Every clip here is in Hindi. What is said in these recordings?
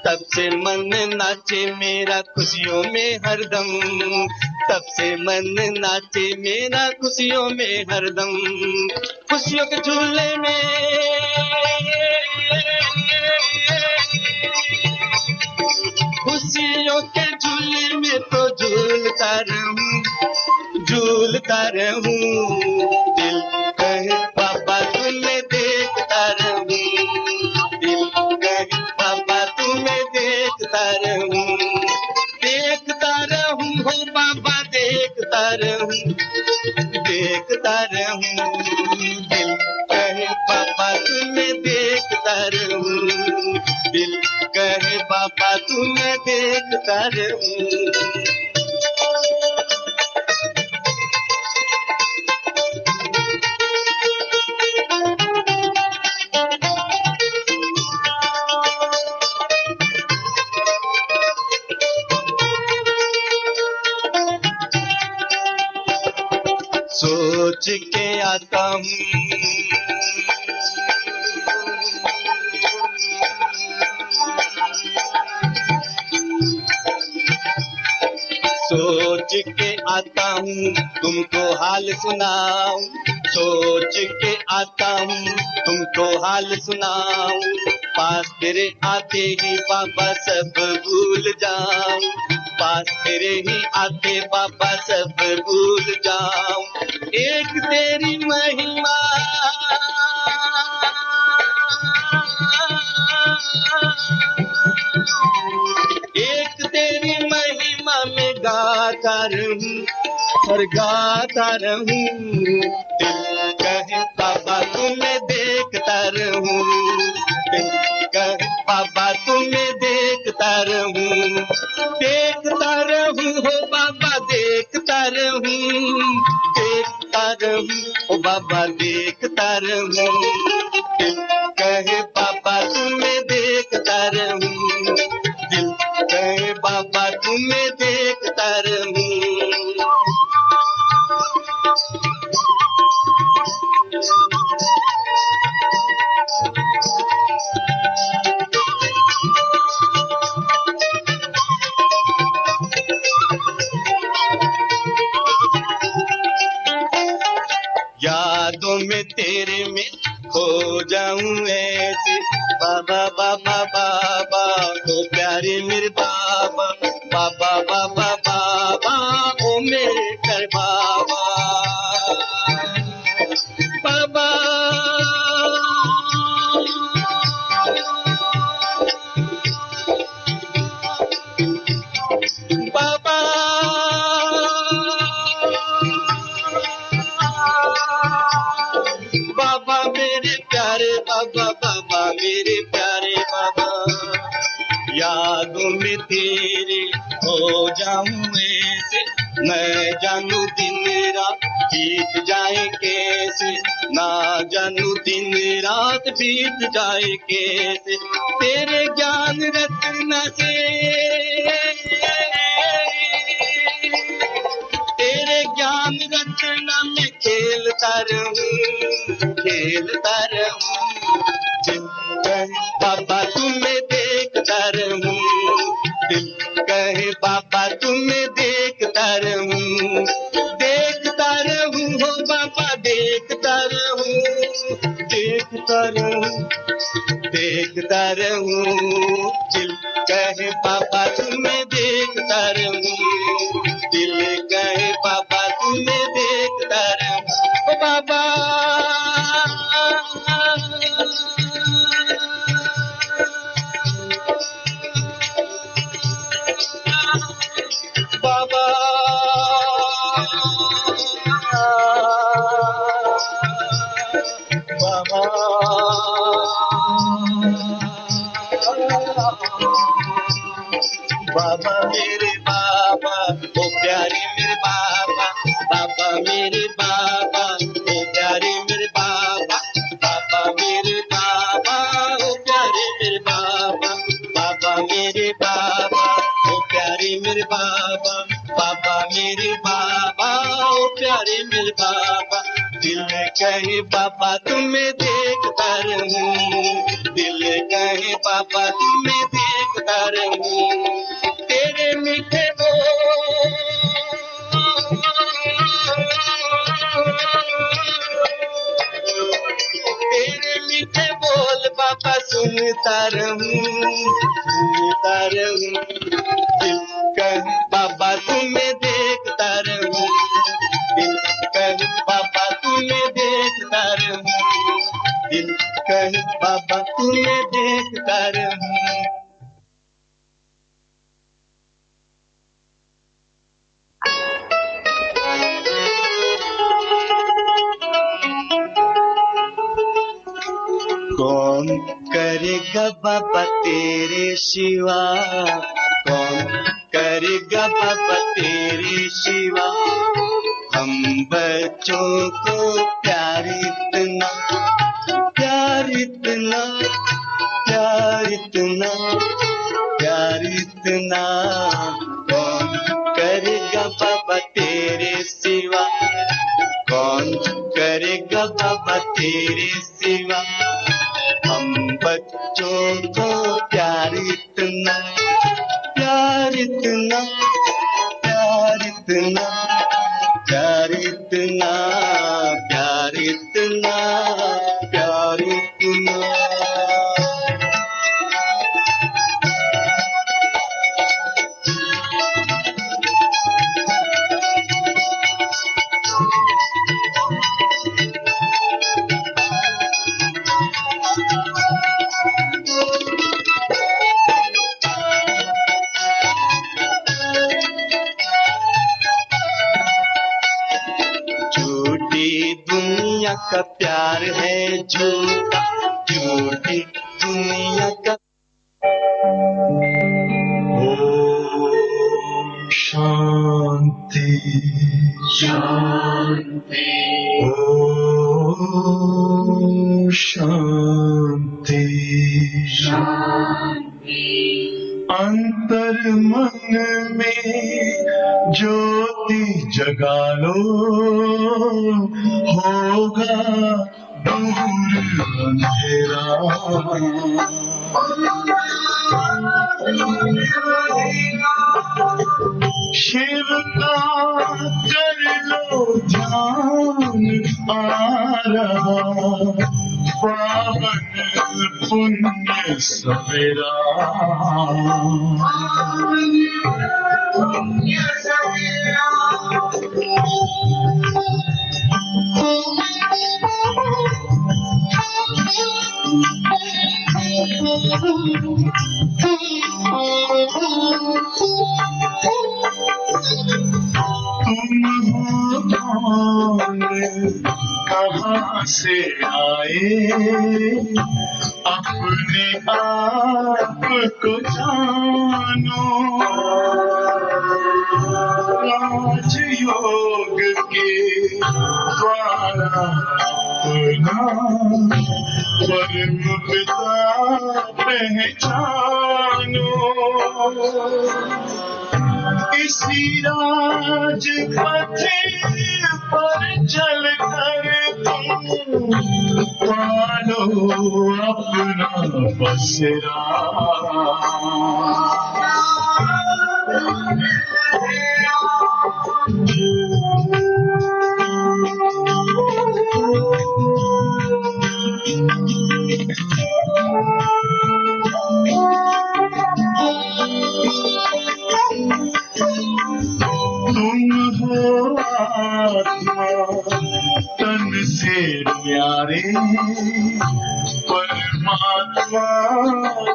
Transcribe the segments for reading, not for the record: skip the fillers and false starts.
तब से मन नाचे मेरा खुशियों में हरदम, तब से मन नाचे मेरा खुशियों में हरदम। खुशियों के झूले में, खुशियों के झूले में तो झूलता रहूं, झूलता रहूं। दिल कहे बाबा तुम्हें देखता रहूं, दिल कहे बाबा तुम्हें देखता रहूं, देखता रहूं हो बाबा देखता रहूं, देखता रहूं। दिल कहे बाबा तुम्हें देखता रहूं, दिल कहे बाबा तुम्हें देखता रहूं। सोच के आता हूँ, सोच के आता हूँ तुमको हाल सुनाऊं, सोच के आता हूँ तुमको हाल सुनाऊं। पास तेरे आते ही बाबा सब भूल जाऊं, पास तेरे ही आते बाबा सब भूल जाऊं। एक तेरी महिमा, एक तेरी महिमा में गाता रहूं और गाता रहूं। दिल कहे बाबा तुम्हें देखता रहूं, दिल कहे बाबा तुम्हें देखता रहूं, देखता रहूं हो बाबा देखता रहूं, देखता रहूं ओ बाबा देखता रहूं। दिल कहे बाबा तुम्हें देखता रहूं, दिल कहे बाबा तुम्हें देखता रहूं। यादों में तेरे में खो जाऊं ऐसे, बाबा बाबा बाबा ओ प्यारे मेरे बाबा, बाबा बाबा बाबा ओ मेरे कर बाबा, बाबा बाबा बाबा मेरे प्यारे बाबा, बाबा मेरे प्यारे बाबा। यादों में तेरे हो जाऊं ऐसे, मैं जानू दिन रात बीत जाए कैसे, ना जानू दिन रात बीत जाए कैसे। तेरे ज्ञान रत्न से, तेरे ज्ञान रचना में खेलता रहूं, खेलता रहूं। दिल कहे बाबा तुम्हें देखता रहूं, दिल कहे बाबा तुम्हें देखता रहूं, देखता रहूं हो बाबा देखता रहूं, देखता रहूं, देखता रहूं। दिल कहे बाबा तुम्हें देखता रहूं, दिल कहे बाबा तुम्हें देखता रहूं ओ बाबा। बाबा बाबा बाबा मेरे बाबा ओ प्यारे मेरे बाबा, बाबा मेरे बाबा ओ प्यारे मेरे बाबा, बाबा मेरे बाबा ओ प्यारे मेरे बाबा, बाबा मेरे बाबा ओ प्यारे मेरे बाबा, बाबा मेरे बाबा ओ प्यारे मेरे बाबा। दिल कहे बाबा तुम्हें देखता रहूं, दिल कहे बाबा तुम्हें देखता रहूं। तेरे मीठे बोल, तेरे मीठे बोल बाबा सुनता रहूं, सुनता रहूं। दिल कहे बाबा तुम्हें देखता रहूं, दिल कहे बाबा तुम्हें देखता रहूं, दिल कहे बाबा तुम्हें देखता रहूं। कौन करेगा बाबा तेरे सिवा, कौन करेगा बाबा तेरे सिवा। हम बच्चों को प्यार इतना, प्यार इतना, प्यार इतना, प्यार इतना। कौन करेगा बाबा तेरे सिवा, कौन करेगा बाबा तेरे सिवा। हम बच्चों को प्यार इतना, प्यार इतना, प्यार इतना, प्यार इतना, प्यार इतना, प्यार इतना। झूठी दुनिया का प्यार है झूठा, झूठी दुनिया का। ओम शांति शांति, ओम शांति शांति। अंतर मन में ज्योति जगा लो, होगा दूर अंधेरा। शिव का कर लो ध्यान आ रहा, पावन पुण्य सवेरा। पुण्य सवेरा। तुम हो कौन, कहाँ से आए, अपने आप को जानो। राजयोग के द्वारा अपना परम पिता पहचानो। इसी राज पथ पर चल कर तुम पालो अपना बसेरा। तुम हो आत्मा तन से प्यारे, परमात्मा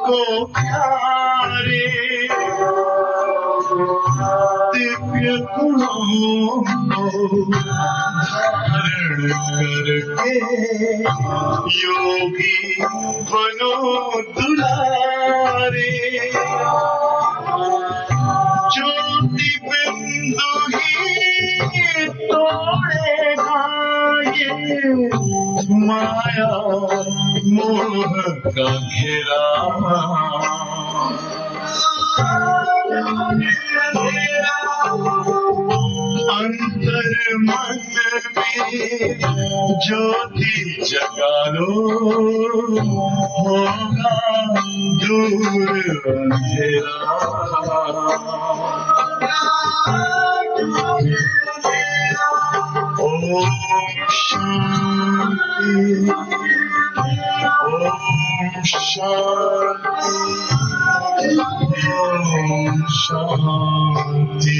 को प्यारे। दिव्य गुणों को धारण करके योगी बनो दुलारे। ज्योति बिंदु ही तोड़ेगा ये माया मोह का घेरा। अंतर मन में ज्योति जगा लो, होगा दूर अंधेरा। ओम शांति, ओम शांति, ओम शांति।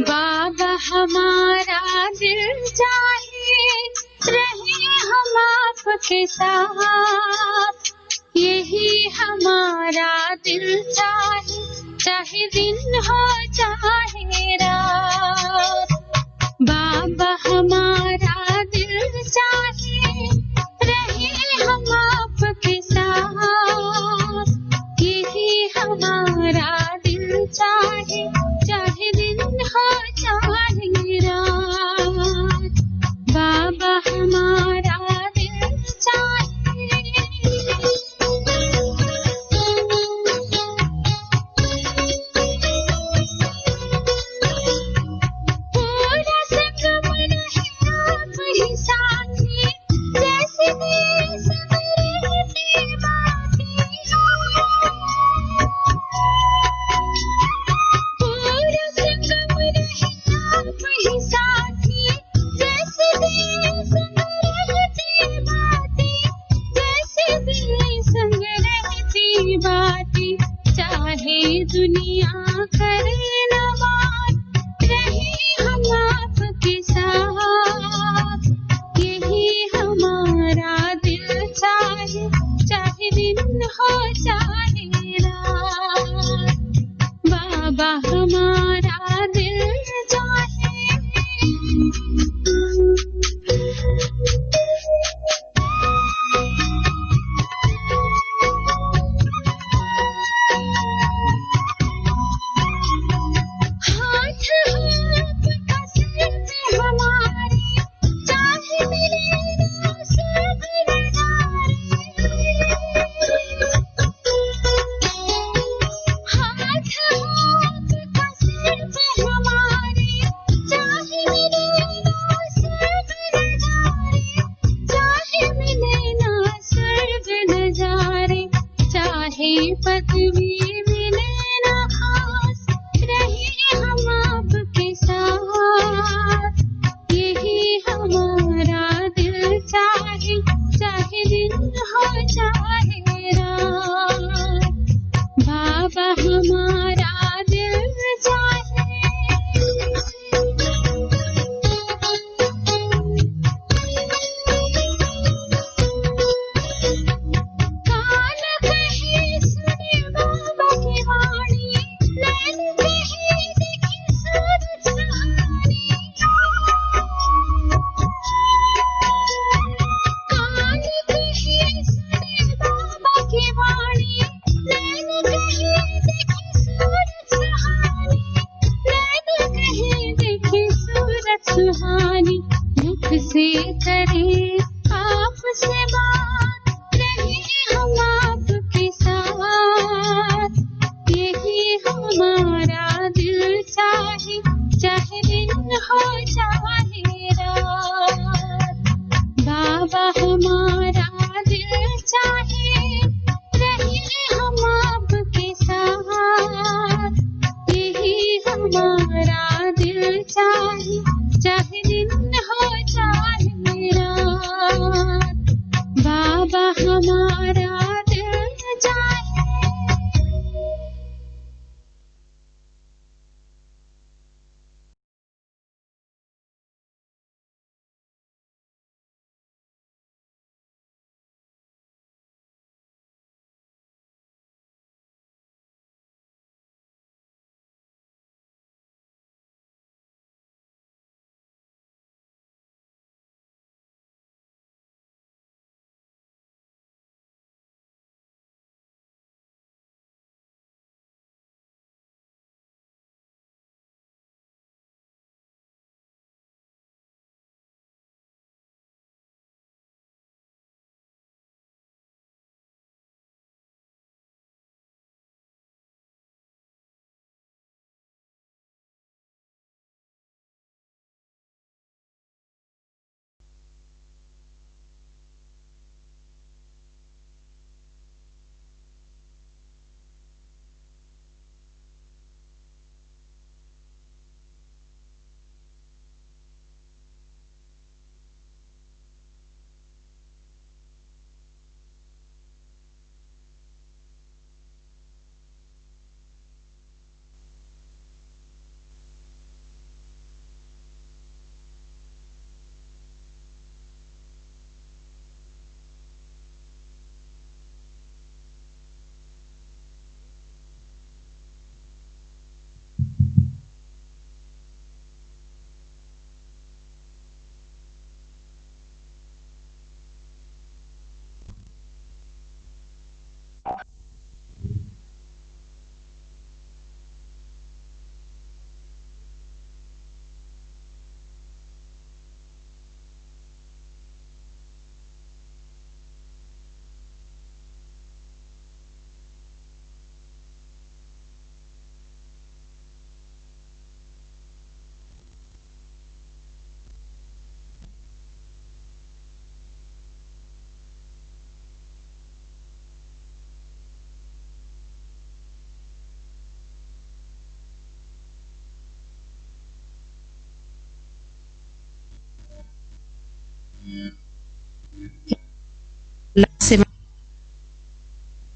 बाबा हमारा दिल चाहे रहे हम आपके साथ, यही हमारा दिल चाहे, चाहे दिन हो चाहे रात। बाबा हमारा दिल चाहे रहे हम आपके साथ, यही हमारा दिल चाहे, चाहे दिन हो चाहे रात। बाबा हमारा दिल चाहे। पूरा संगम रहे आप ही साथी, जैसे देश में रहती बातें। पूरा संगम रहे आप ही साथी, जैसे देश में रहती बातें, जैसे देश में रहती बातें। चाहे दुनिया करे न बात, रहे हम आपके साथ, यही हमारा दिल चाहे, चाहे दिन हो चाहे रात। बाबा हमारा दिल चाहे। हाथ आपका सिर पे हमारे, चाहे मिले ना स्वर्ग नज़ारे। हाथ आपका सिर पे हमारे, चाहे मिले ना स्वर्ग नज़ारे, चाहे मिले ना स्वर्ग नज़ारे। चाहे पदवी मिले ना खास, रहे हम आपके साथ, यही हमारा दिल चाहे, चाहे दिन हो चाहे रात। बाबा हमारा दिल चाहे। कान कहे सुने बाबा की वाणी, नैन कहे देखे सूरज सुहानी। कान कहे सुने बाबा की वाणी, नैन कहे देखे सूरज सुहानी। नैन कहे देखे सूरज सुहानी। दुख से करे आपसे बात, रहे हम आपके साथ, यही हमारा दिल चाहे, चाहे दिन हो चाहे रात। बाबा हमारा दिल चाहे, रहे हम आपके साथ, यही हमारा दिल चाहे, चाहे दिन हो चाहे रात। बाबा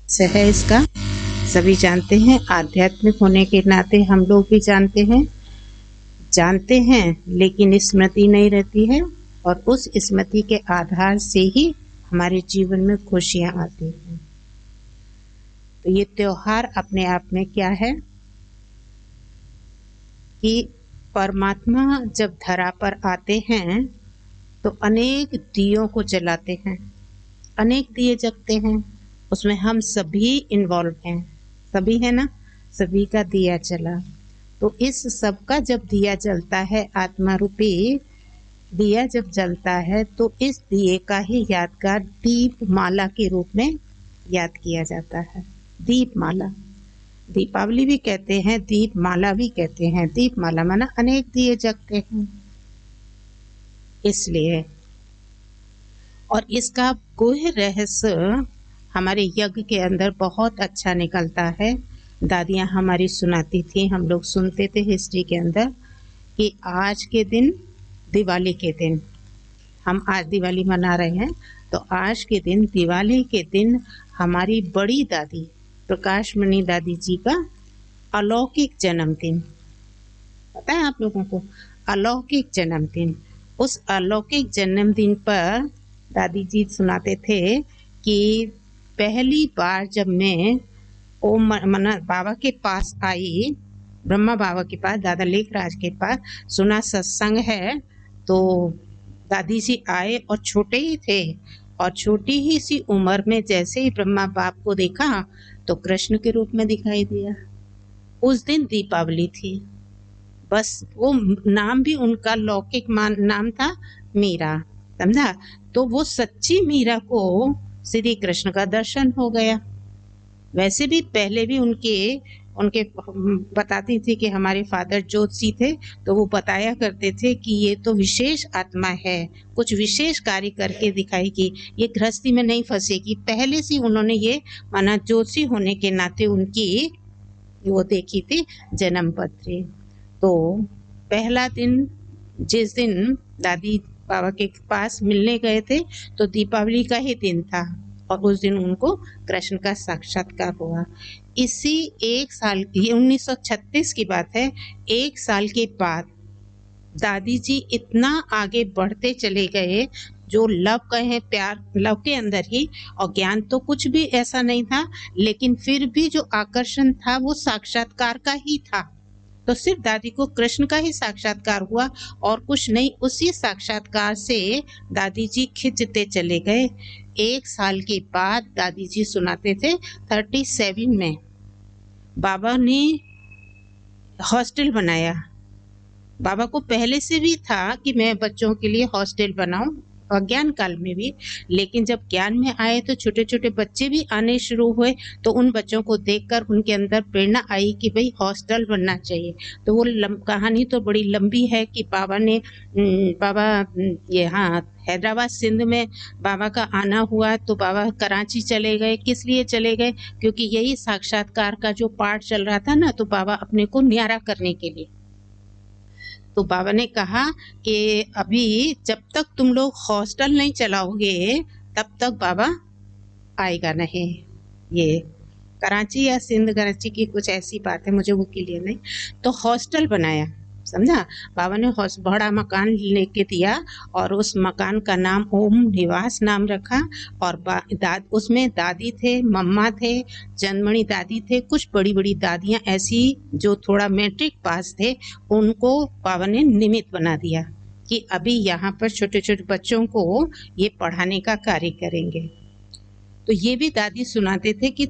से है इसका, सभी जानते हैं। आध्यात्मिक होने के नाते हम लोग भी जानते हैं, लेकिन स्मृति नहीं रहती है, और उस स्मृति के आधार से ही हमारे जीवन में खुशियां आती हैं। तो ये त्योहार अपने आप में क्या है कि परमात्मा जब धरा पर आते हैं तो अनेक दियों को जलाते हैं, अनेक दिए जगते हैं, उसमें हम सभी इन्वॉल्व हैं, सभी है ना, सभी का दिया जला। तो इस सब का जब दिया जलता है, आत्मा रूपी दिया जब जलता है, तो इस दिए का ही यादगार दीप माला के रूप में याद किया जाता है। दीप माला, दीपावली भी कहते हैं, दीप माला भी कहते हैं। दीप माला माना अनेक दिए जगते हैं, इसलिए। और इसका गुह्य रहस्य हमारे यज्ञ के अंदर बहुत अच्छा निकलता है। दादियाँ हमारी सुनाती थी, हम लोग सुनते थे हिस्ट्री के अंदर, कि आज के दिन, दिवाली के दिन, हम आज दिवाली मना रहे हैं, तो आज के दिन, दिवाली के दिन, हमारी बड़ी दादी प्रकाश मणि दादी जी का अलौकिक जन्मदिन, पता है आप लोगों को, अलौकिक जन्मदिन। उस अलौकिक जन्मदिन पर दादी जी सुनाते थे कि पहली बार जब मैं ओम मना बाबा के पास आई, ब्रह्मा बाबा के पास, दादा लेखराज के पास, सुना सत्संग है, तो दादी जी आए और छोटे ही थे, और छोटी ही सी उम्र में जैसे ही ब्रह्मा बाप को देखा तो कृष्ण के रूप में दिखाई दिया। उस दिन दीपावली थी, बस वो नाम भी उनका लौकिक नाम था, मीरा, समझा। तो वो सच्ची मीरा को श्री कृष्ण का दर्शन हो गया। वैसे भी पहले भी उनके बताती थी कि हमारे फादर ज्योतिषी थे, तो वो बताया करते थे कि ये तो विशेष आत्मा है, कुछ विशेष कार्य करके दिखाएगी, ये गृहस्थी में नहीं फंसेगी। पहले से उन्होंने ये माना, ज्योतिषी होने के नाते उनकी वो देखी थी जन्म पत्री। तो पहला दिन, जिस दिन दादी बाबा के पास मिलने गए थे, तो दीपावली का ही दिन था, और उस दिन उनको कृष्ण का साक्षात्कार हुआ। इसी एक साल, ये 1936 की बात है, एक साल के बाद दादी जी इतना आगे बढ़ते चले गए, जो लव कहे, प्यार, लव के अंदर ही, और ज्ञान तो कुछ भी ऐसा नहीं था, लेकिन फिर भी जो आकर्षण था वो साक्षात्कार का ही था। तो सिर्फ दादी को कृष्ण का ही साक्षात्कार हुआ और कुछ नहीं। उसी साक्षात्कार से दादी जी खिंचते चले गए। एक साल के बाद दादी जी सुनाते थे 37 में बाबा ने हॉस्टल बनाया। बाबा को पहले से भी था कि मैं बच्चों के लिए हॉस्टल बनाऊं, अज्ञान काल में भी, लेकिन जब ज्ञान में आए तो छोटे छोटे बच्चे भी आने शुरू हुए, तो उन बच्चों को देखकर उनके अंदर प्रेरणा आई कि भाई हॉस्टल बनना चाहिए। तो वो कहानी तो बड़ी लंबी है कि बाबा यहाँ हैदराबाद सिंध में बाबा का आना हुआ, तो बाबा कराची चले गए। किस लिए चले गए? क्योंकि यही साक्षात्कार का जो पाठ चल रहा था ना, तो बाबा अपने को न्यारा करने के लिए, तो बाबा ने कहा कि अभी जब तक तुम लोग हॉस्टल नहीं चलाओगे तब तक बाबा आएगा नहीं। ये कराची या सिंध कराची की कुछ ऐसी बात है, मुझे वो क्लियर नहीं। तो हॉस्टल बनाया, समझा। बाबा ने बड़ा मकान लेके दिया और उस मकान का नाम ओम निवास नाम रखा। और उसमें दादी थे, मम्मा थे, चंदमणि दादी थे, कुछ बड़ी बड़ी दादियाँ ऐसी जो थोड़ा मैट्रिक पास थे, उनको बाबा ने निमित्त बना दिया कि अभी यहाँ पर छोटे छोटे बच्चों को ये पढ़ाने का कार्य करेंगे। तो ये भी दादी सुनाते थे कि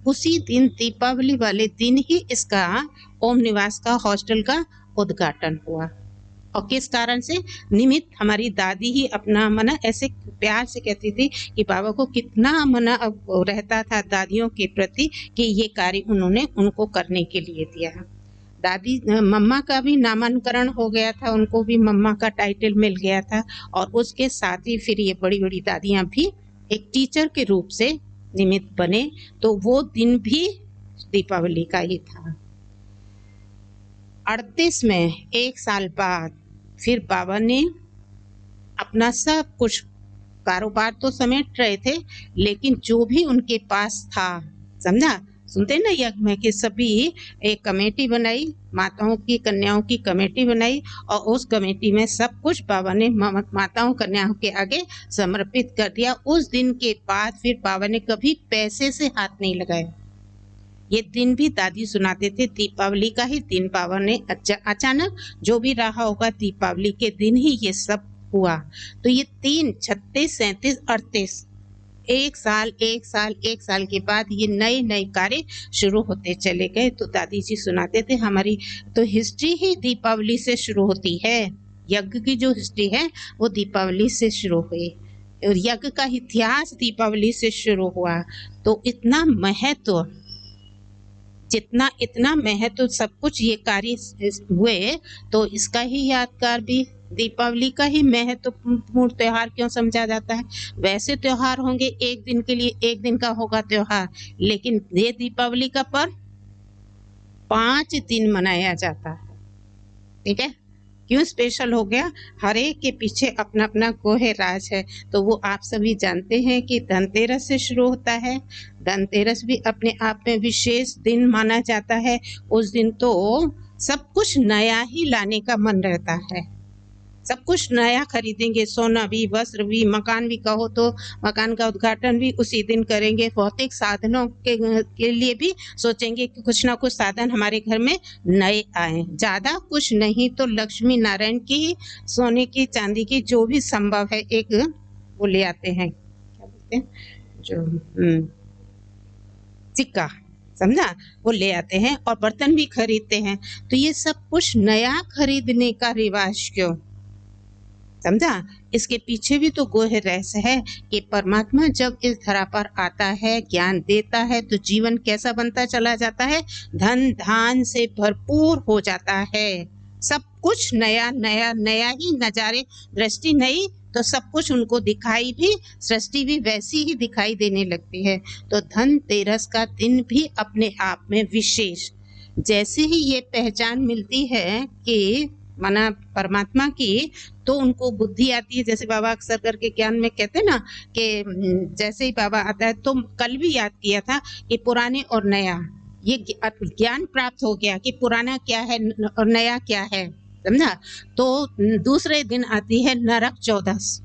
उसी दिन, दीपावली वाले दिन ही इसका ओम निवास का हॉस्टल का उद्घाटन हुआ। और किस कारण से? निमित्त हमारी दादी ही अपना मना ऐसे प्यार से कहती थी कि बाबा को कितना मना रहता था दादियों के प्रति कि ये कार्य उन्होंने उनको करने के लिए दिया। दादी मम्मा का भी नामांकन हो गया था, उनको भी मम्मा का टाइटल मिल गया था, और उसके साथ ही फिर ये बड़ी बड़ी दादियाँ भी एक टीचर के रूप से निमित्त बने। तो वो दिन भी दीपावली का ही था। 38 में एक साल बाद फिर बाबा ने अपना सब कुछ कारोबार तो समेट रहे थे, लेकिन जो भी उनके पास था, समझा, सुनते ना यज्ञ में कि सभी एक कमेटी बनाई, माताओं की कन्याओं की कमेटी बनाई, और उस कमेटी में सब कुछ बाबा ने माताओं कन्याओं के आगे समर्पित कर दिया। उस दिन के बाद फिर बाबा ने कभी पैसे से हाथ नहीं लगाया। ये दिन भी दादी सुनाते थे, दीपावली का ही दिन बाबा ने अचानक जो भी रहा होगा, दीपावली के दिन ही ये सब हुआ। तो ये 3, 36, 37, 38 एक साल के बाद ये नए नए कार्य शुरू होते चले गए। तो दादी जी सुनाते थे हमारी तो हिस्ट्री ही दीपावली से शुरू होती है। यज्ञ की जो हिस्ट्री है वो दीपावली से शुरू हुई, और यज्ञ का इतिहास दीपावली से शुरू हुआ। तो इतना महत्व, जितना इतना महत्व सब कुछ ये कार्य हुए, तो इसका ही यादगार भी दीपावली का ही महत्वपूर्ण त्योहार क्यों समझा जाता है। वैसे त्योहार होंगे एक दिन के लिए, एक दिन का होगा त्योहार, लेकिन ये दीपावली का पर्व 5 दिन मनाया जाता है। ठीक है, क्यों स्पेशल हो गया? हर एक के पीछे अपना अपना कोहे राज है। तो वो आप सभी जानते हैं कि धनतेरस से शुरू होता है। धनतेरस भी अपने आप में विशेष दिन माना जाता है। उस दिन तो सब कुछ नया ही लाने का मन रहता है, सब कुछ नया खरीदेंगे, सोना भी, वस्त्र भी, मकान भी कहो तो मकान का उद्घाटन भी उसी दिन करेंगे। भौतिक साधनों के लिए भी सोचेंगे कि कुछ ना कुछ साधन हमारे घर में नए आए। ज्यादा कुछ नहीं तो लक्ष्मी नारायण की, सोने की, चांदी की, जो भी संभव है, एक वो ले आते हैं, क्या बोलते हैं, जो सिक्का, समझा, वो ले आते हैं, और बर्तन भी खरीदते हैं। तो ये सब कुछ नया खरीदने का रिवाज क्यों? समझा, इसके पीछे भी तो गोह रहस्य है कि परमात्मा जब इस धरा पर आता है, ज्ञान देता है, तो जीवन कैसा बनता चला जाता है, धन धान से भरपूर हो जाता है। सब कुछ नया नया नया ही नजारे, दृष्टि नई तो सब कुछ उनको दिखाई भी, सृष्टि भी वैसी ही दिखाई देने लगती है। तो धनतेरस का दिन भी अपने आप में विशेष, जैसे ही ये पहचान मिलती है कि माना परमात्मा की, तो उनको बुद्धि आती है। जैसे बाबा अक्सर करके ज्ञान में कहते हैं ना कि जैसे ही बाबा आता है, तो कल भी याद किया था कि पुराने और नया, ये ज्ञान प्राप्त हो गया कि पुराना क्या है और नया क्या है, समझा। तो दूसरे दिन आती है नरक चौदस।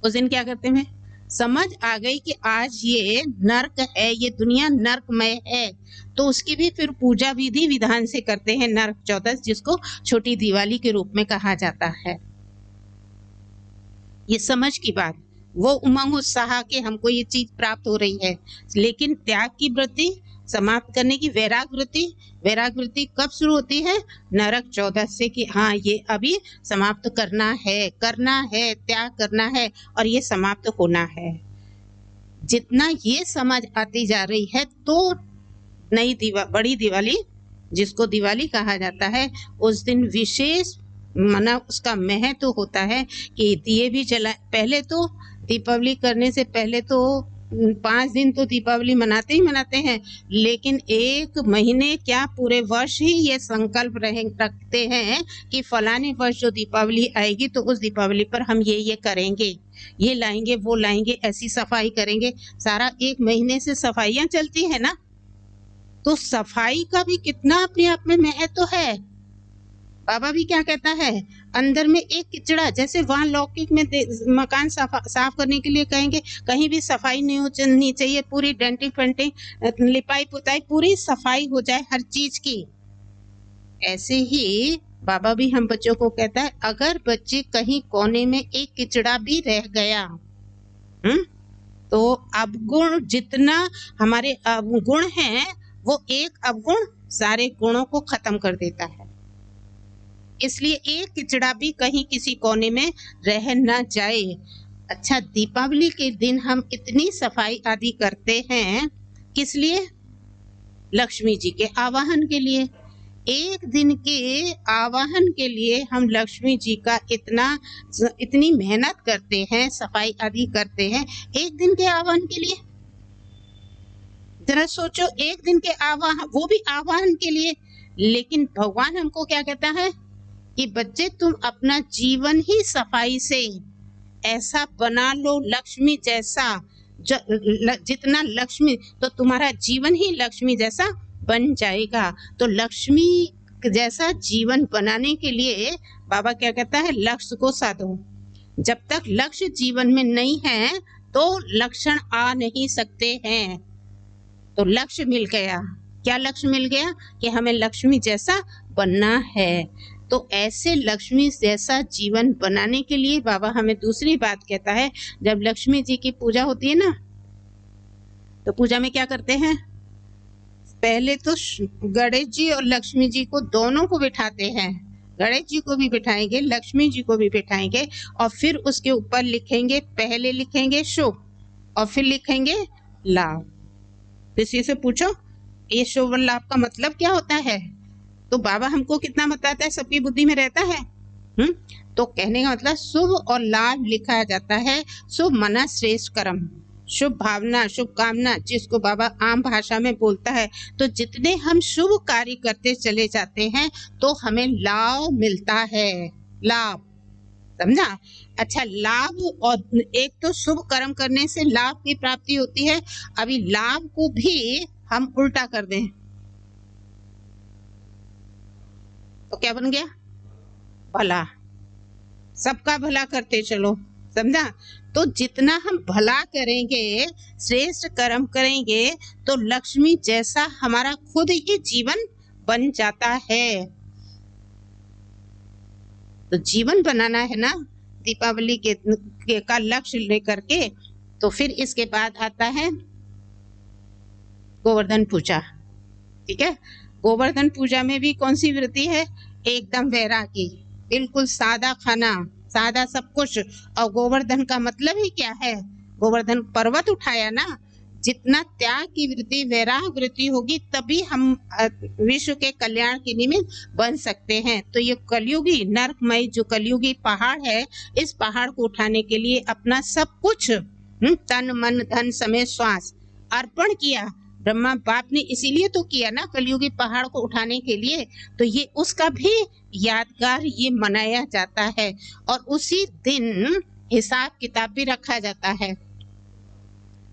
उस दिन क्या करते हैं, समझ आ गई कि आज ये नर्क है, ये दुनिया नर्कमय है, तो उसकी भी फिर पूजा विधि विधान से करते हैं नरक चौदस, जिसको छोटी दिवाली के रूप में कहा जाता है। ये समझ की बात, वो उमंग उत्साह के हमको ये चीज प्राप्त हो रही है, लेकिन त्याग की वृत्ति समाप्त करने की वैराग वृत्ति कब शुरू होती है? नरक चौदस से, कि हाँ ये अभी समाप्त करना है, त्याग करना है, और ये समाप्त होना है। जितना ये समझ आती जा रही है, तो नई बड़ी दिवाली, जिसको दिवाली कहा जाता है, उस दिन विशेष मना उसका महत्व होता है कि दिए भी जलाए। पहले तो दीपावली करने से पहले तो 5 दिन तो दीपावली मनाते ही मनाते हैं, लेकिन 1 महीने क्या पूरे वर्ष ही ये संकल्प रखते हैं कि फलाने वर्ष जो दीपावली आएगी तो उस दीपावली पर हम ये करेंगे, ये लाएंगे, वो लाएंगे, ऐसी सफाई करेंगे। सारा 1 महीने से सफाइयां चलती है ना, तो सफाई का भी कितना अपने आप में महत्व है। बाबा भी क्या कहता है, अंदर में एक किचड़ा, जैसे वहां लौकिक में मकान साफ करने के लिए कहेंगे, कहीं भी सफाई नहीं होनी चाहिए, पूरी डेंटिंग पेंटिंग, लिपाई पुताई, पूरी सफाई हो जाए हर चीज की। ऐसे ही बाबा भी हम बच्चों को कहता है, अगर बच्चे कहीं कोने में एक किचड़ा भी रह गया, तो अवगुण जितना हमारे गुण हैं, वो एक अवगुण सारे गुणों को खत्म कर देता है। इसलिए एक किचड़ा भी कहीं किसी कोने में रह न जाए। अच्छा, दीपावली के दिन हम इतनी सफाई आदि करते हैं, किस लिए? लक्ष्मी जी के आवाहन के लिए। एक दिन के आवाहन के लिए हम लक्ष्मी जी का इतनी मेहनत करते हैं, सफाई आदि करते हैं, एक दिन के आवाहन के लिए। जरा सोचो, एक दिन के आवाहन, वो भी आवाहन के लिए। लेकिन भगवान हमको क्या कहता है कि बच्चे तुम अपना जीवन ही सफाई से, ऐसा बना लो लक्ष्मी जैसा, जितना लक्ष्मी, तो तुम्हारा जीवन ही लक्ष्मी जैसा बन जाएगा। तो लक्ष्मी जैसा जीवन बनाने के लिए बाबा क्या कहता है, लक्ष्य को साधो। जब तक लक्ष्य जीवन में नहीं है तो लक्षण आ नहीं सकते हैं। तो लक्ष्य मिल गया, क्या लक्ष्य मिल गया कि हमें लक्ष्मी जैसा बनना है। तो ऐसे लक्ष्मी जैसा जीवन बनाने के लिए बाबा हमें दूसरी बात कहता है, जब लक्ष्मी जी की पूजा होती है ना, तो पूजा में क्या करते हैं, पहले तो गणेश जी और लक्ष्मी जी को दोनों को बिठाते हैं। गणेश जी को भी बिठाएंगे, लक्ष्मी जी को भी बिठाएंगे, और फिर उसके ऊपर लिखेंगे, पहले लिखेंगे शुभ और फिर लिखेंगे लाभ। किसी से पूछो ये शुभ और लाभ का मतलब क्या होता है, तो बाबा हमको कितना बताता है, सबकी बुद्धि में रहता है। तो कहने का मतलब शुभ और लाभ लिखा जाता है। शुभ मना श्रेष्ठ कर्म, शुभ भावना, शुभ कामना, जिसको बाबा आम भाषा में बोलता है। तो जितने हम शुभ कार्य करते चले जाते हैं तो हमें लाभ मिलता है, लाभ, समझा। अच्छा, लाभ, और एक तो शुभ कर्म करने से लाभ की प्राप्ति होती है। अभी लाभ को भी हम उल्टा कर दें तो क्या बन गया, भला, सबका भला करते चलो, समझा। तो जितना हम भला करेंगे, श्रेष्ठ कर्म करेंगे, तो लक्ष्मी जैसा हमारा खुद ही जीवन बन जाता है। तो जीवन बनाना है ना दीपावली के का लक्ष्य लेकर के। तो फिर इसके बाद आता है गोवर्धन पूजा, ठीक है। गोवर्धन पूजा में भी कौन सी व्रति है, एकदम वैरागी, बिल्कुल सादा खाना, सादा सब कुछ। और गोवर्धन का मतलब ही क्या है, गोवर्धन पर्वत उठाया ना। जितना त्याग की वृत्ति, वैराग वृत्ति होगी, तभी हम विश्व के कल्याण के निमित्त बन सकते हैं। तो ये कलयुगी नरकमय जो कलयुगी पहाड़ है, इस पहाड़ को उठाने के लिए अपना सब कुछ, तन मन धन समय श्वास अर्पण किया। ब्रह्मा बाप ने इसीलिए तो किया ना, कलयुगी पहाड़ को उठाने के लिए। तो ये उसका भी यादगार ये मनाया जाता है। और उसी दिन हिसाब किताब भी रखा जाता है,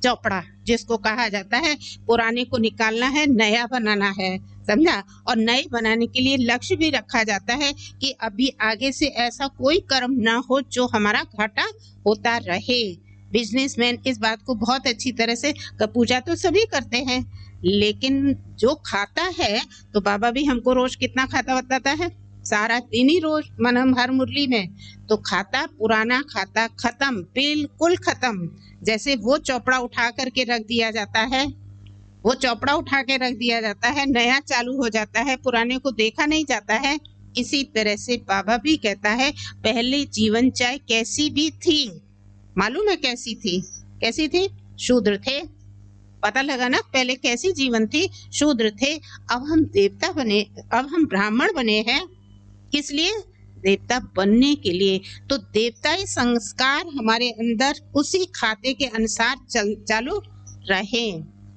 चौपड़ा जिसको कहा जाता है। पुराने को निकालना है, नया बनाना है, समझा। और नए बनाने के लिए लक्ष्य भी रखा जाता है कि अभी आगे से ऐसा कोई कर्म ना हो जो हमारा घाटा होता रहे। बिजनेसमैन इस बात को बहुत अच्छी तरह से, पूजा तो सभी करते हैं, लेकिन जो खाता है, तो बाबा भी हमको रोज कितना खाता बताता है, सारा दिन ही रोज मनम हर मुरली में। तो खाता, पुराना खाता खत्म, बिल्कुल खत्म। जैसे वो चौपड़ा उठा करके रख दिया जाता है, वो चौपड़ा उठा के रख दिया जाता है, नया चालू हो जाता है, पुराने को देखा नहीं जाता है। इसी तरह से बाबा भी कहता है, पहले जीवन चाहे कैसी भी थी, मालूम है कैसी थी, कैसी थी, शूद्र थे, पता लगा ना, पहले कैसी जीवन थी, शूद्र थे। अब हम देवता बने, अब हम ब्राह्मण बने हैं, किस लिए, देवता बनने के लिए। तो देवताई संस्कार हमारे अंदर उसी खाते के अनुसार चालू रहे।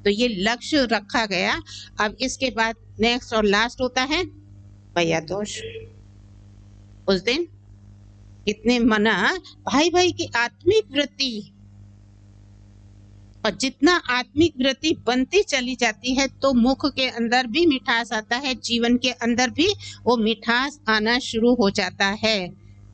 तो ये लक्ष्य रखा गया। अब इसके बाद नेक्स्ट और लास्ट होता है भैया दोष। उस दिन कितने मना भाई भाई की आत्मिक वृत्ति, और जितना आत्मिक वृत्ति बनती चली जाती है तो मुख के अंदर भी मिठास आता है, जीवन के अंदर भी वो मिठास आना शुरू हो जाता है।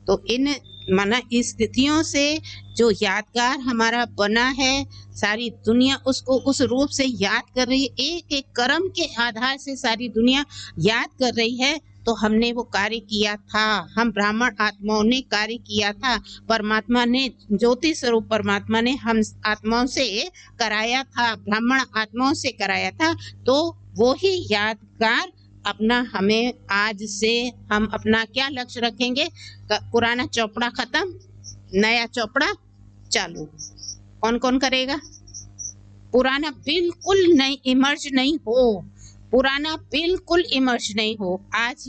तो इन माना स्थितियों से जो यादगार हमारा बना है, सारी दुनिया उसको उस रूप से याद कर रही है, एक एक कर्म के आधार से सारी दुनिया याद कर रही है। तो हमने वो कार्य किया था, हम ब्राह्मण आत्माओं ने कार्य किया था, परमात्मा ने, ज्योति स्वरूप परमात्मा ने हम आत्माओं से कराया था, ब्राह्मण आत्माओं से कराया था। तो वो ही यादगार अपना हमें आज से हम अपना क्या लक्ष्य रखेंगे, पुराना चौपड़ा खत्म, नया चौपड़ा चालू। कौन कौन करेगा, पुराना बिल्कुल नहीं इमर्ज नहीं हो, पुराना बिल्कुल इमर्ज नहीं हो। आज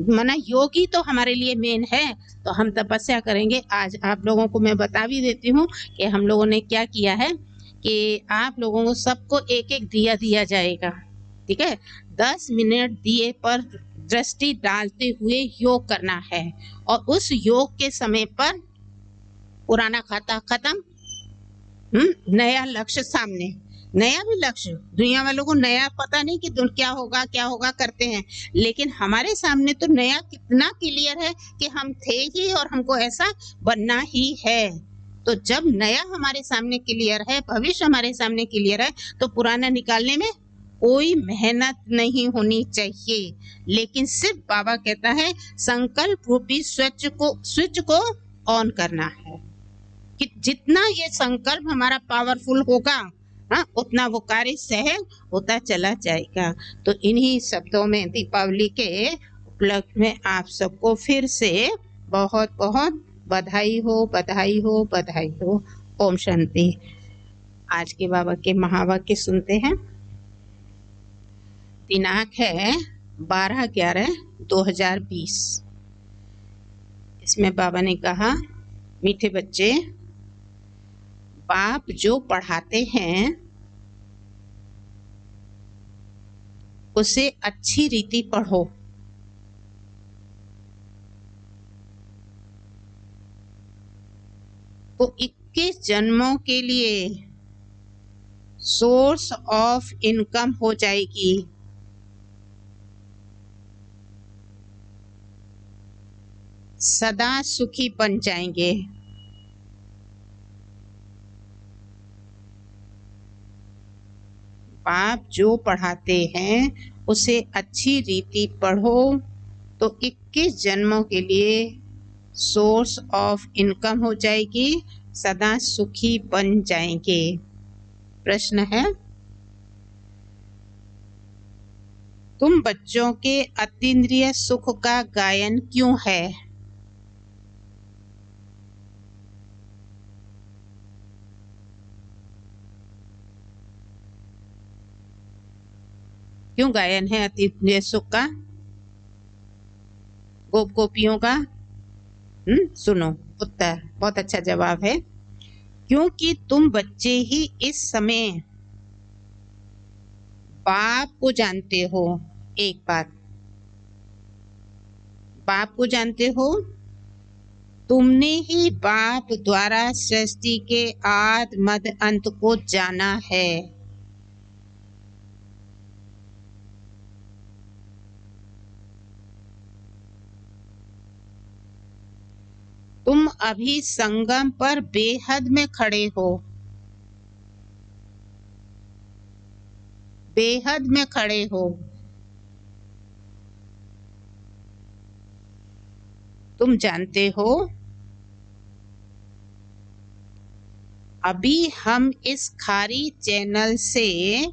मना योगी तो हमारे लिए मेन है, तो हम तपस्या करेंगे। आज आप लोगों को मैं बता भी देती हूँ कि हम लोगों ने क्या किया है, कि आप लोगों को सबको एक एक दिया दिया जाएगा, ठीक है। 10 मिनट दिए पर दृष्टि डालते हुए योग करना है, और उस योग के समय पर पुराना खाता खत्म, नया लक्ष्य सामने, नया भी लक्ष्य। दुनिया वालों को नया पता नहीं कि क्या होगा करते हैं, लेकिन हमारे सामने तो नया कितना क्लियर है कि हम थे ही और हमको ऐसा बनना ही है। तो जब नया हमारे सामने क्लियर है, भविष्य हमारे सामने क्लियर है, तो पुराना निकालने में कोई मेहनत नहीं होनी चाहिए। लेकिन सिर्फ बाबा कहता है संकल्प रूपी स्विच को ऑन करना है कि जितना ये संकल्प हमारा पावरफुल होगा, उतना वो कार्य सहज होता चला जाएगा। तो इन्हीं शब्दों में दीपावली के उपलक्ष्य में आप सबको फिर से बहुत बहुत बधाई हो, बधाई हो, बधाई हो। ओम शांति। आज के बाबा के महावाक्य सुनते हैं। दिनांक है 12/11/2020। इसमें बाबा ने कहा, मीठे बच्चे, बाप जो पढ़ाते हैं उसे अच्छी रीति पढ़ो। तो 21 जन्मों के लिए सोर्स ऑफ इनकम हो जाएगी। सदा सुखी बन जाएंगे। बाप जो पढ़ाते हैं उसे अच्छी रीति पढ़ो तो 21 जन्मों के लिए सोर्स ऑफ इनकम हो जाएगी, सदा सुखी बन जाएंगे। प्रश्न है, तुम बच्चों के अतीन्द्रिय सुख का गायन क्यों है? क्यों गायन है अतीन्द्रिय सुख का? गोपियों का सुनो उत्तर। बहुत अच्छा जवाब है। क्योंकि तुम बच्चे ही इस समय बाप को जानते हो। एक बात, बाप को जानते हो, तुमने ही बाप द्वारा सृष्टि के आदि मध्य अंत को जाना है। तुम अभी संगम पर बेहद में खड़े हो, बेहद में खड़े हो। तुम जानते हो अभी हम इस खारी चैनल से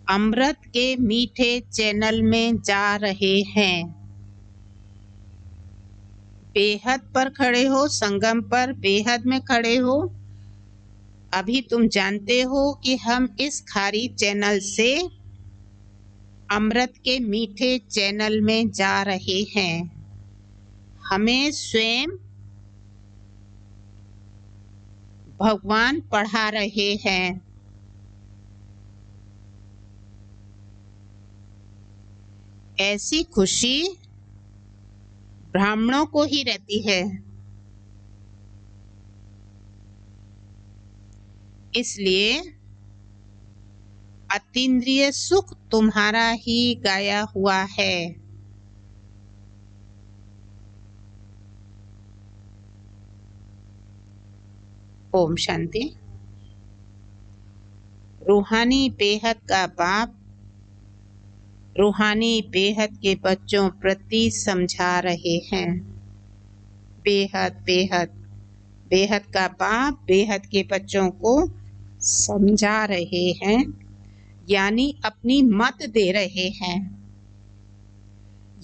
अमृत के मीठे चैनल में जा रहे हैं। बेहद पर खड़े हो, संगम पर बेहद में खड़े हो। अभी तुम जानते हो कि हम इस खारी चैनल से अमृत के मीठे चैनल में जा रहे हैं। हमें स्वयं भगवान पढ़ा रहे हैं। ऐसी खुशी ब्राह्मणों को ही रहती है। इसलिए अतीन्द्रिय सुख तुम्हारा ही गाया हुआ है। ओम शांति। रूहानी बेहद का बाप रूहानी बेहद के बच्चों प्रति समझा रहे हैं। बेहद बेहद बेहद का बाप बेहद के बच्चों को समझा रहे हैं, यानी अपनी मत दे रहे हैं।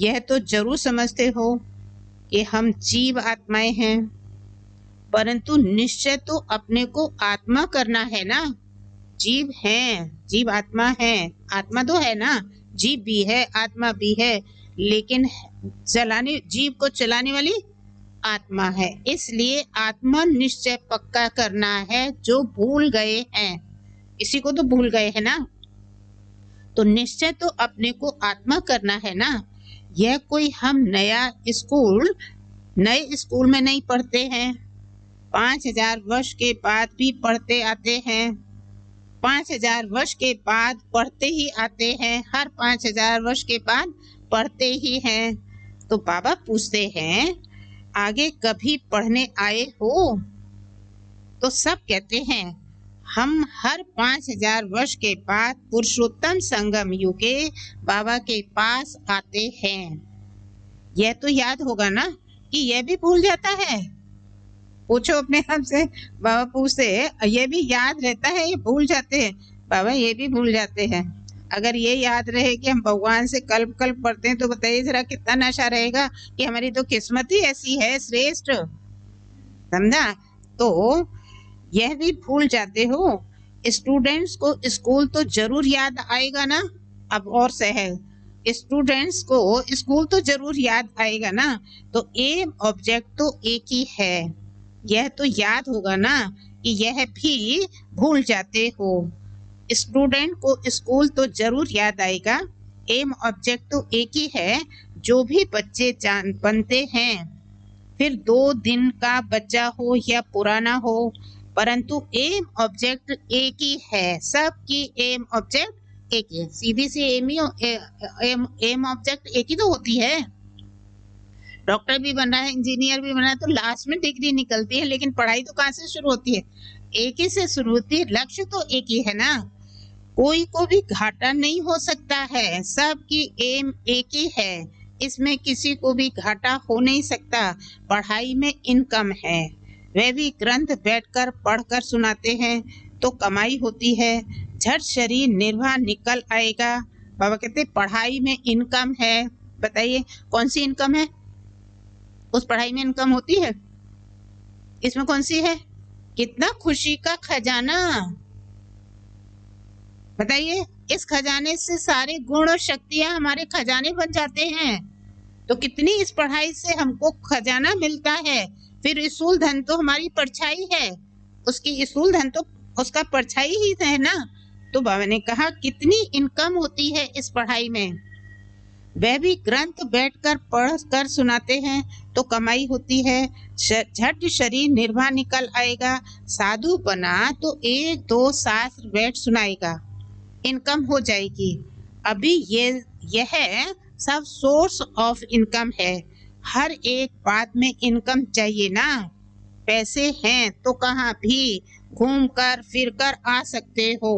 यह तो जरूर समझते हो कि हम जीव आत्माएं हैं, परंतु निश्चय तो अपने को आत्मा करना है ना। जीव हैं, जीव आत्मा है, आत्मा तो है ना, जीव भी है आत्मा भी है, लेकिन जीव को चलाने वाली आत्मा है। इसलिए आत्मा निश्चय पक्का करना है। जो भूल गए हैं, इसी को तो भूल गए हैं ना, तो निश्चय तो अपने को आत्मा करना है ना। यह कोई हम नए स्कूल में नहीं पढ़ते हैं। 5000 वर्ष के बाद भी पढ़ते आते हैं। 5000 वर्ष के बाद पढ़ते ही आते हैं। हर 5000 वर्ष के बाद पढ़ते ही हैं। तो बाबा पूछते हैं, आगे कभी पढ़ने आए हो? तो सब कहते हैं, हम हर 5000 वर्ष के बाद पुरुषोत्तम संगम युग के बाबा के पास आते हैं। यह तो याद होगा ना कि यह भी भूल जाता है। पूछो अपने आप से। बाबा पूछते ये भी याद रहता है, ये भूल जाते हैं? बाबा ये भी भूल जाते हैं। अगर ये याद रहे कि हम भगवान से कल्प कल्प पढ़ते हैं तो बताइए जरा कितना नशा रहेगा कि हमारी तो किस्मत ही ऐसी है श्रेष्ठ। समझा? तो यह भी भूल जाते हो। स्टूडेंट्स को स्कूल तो जरूर याद आएगा ना। अब और सहज, स्टूडेंट्स को स्कूल तो जरूर याद आएगा ना। तो एम ऑब्जेक्ट तो एक ही है। यह तो याद होगा ना कि यह भी भूल जाते हो। स्टूडेंट को स्कूल तो जरूर याद आएगा। एम ऑब्जेक्ट तो एक ही है। जो भी बच्चे बनते हैं, फिर 2 दिन का बच्चा हो या पुराना हो, परंतु एम ऑब्जेक्ट एक ही है। सबकी एम ऑब्जेक्ट एक ही है। सीधी सी एम ऑब्जेक्ट एक ही तो होती है। डॉक्टर भी बना है, इंजीनियर भी बना है, तो लास्ट में डिग्री निकलती है, लेकिन पढ़ाई तो कहाँ से शुरू होती है? एक ही से शुरू होती है। लक्ष्य तो एक ही है ना। कोई को भी घाटा नहीं हो सकता है। सबकी एम एक ही है। इसमें किसी को भी घाटा हो नहीं सकता। पढ़ाई में इनकम है। वे भी ग्रंथ बैठकर पढ़कर सुनाते हैं तो कमाई होती है। झट शरीर निर्वाह निकल आएगा। बाबा कहते पढ़ाई में इनकम है। बताइए कौन सी इनकम है? उस पढ़ाई में इनकम होती है। इसमें कौन सी है? कितना खुशी का खजाना। बताइए, इस खजाने से सारे गुण और शक्तियां हमारे खजाने बन जाते हैं। तो कितनी इस पढ़ाई से हमको खजाना मिलता है। फिर स्थूल धन तो हमारी परछाई है। उसकी स्थूल धन तो उसका परछाई ही है ना। तो बाबा ने कहा कितनी इनकम होती है इस पढ़ाई में। वह भी ग्रंथ बैठकर पढ़ कर सुनाते हैं तो कमाई होती है। झट शरीर निर्वाह निकल आएगा। साधु बना तो 1-2 शास्त्र बैठ सुनाएगा, इनकम हो जाएगी। अभी यह सब सोर्स ऑफ इनकम है। हर एक बात में इनकम चाहिए ना। पैसे हैं तो कहाँ भी घूम कर फिर कर आ सकते हो।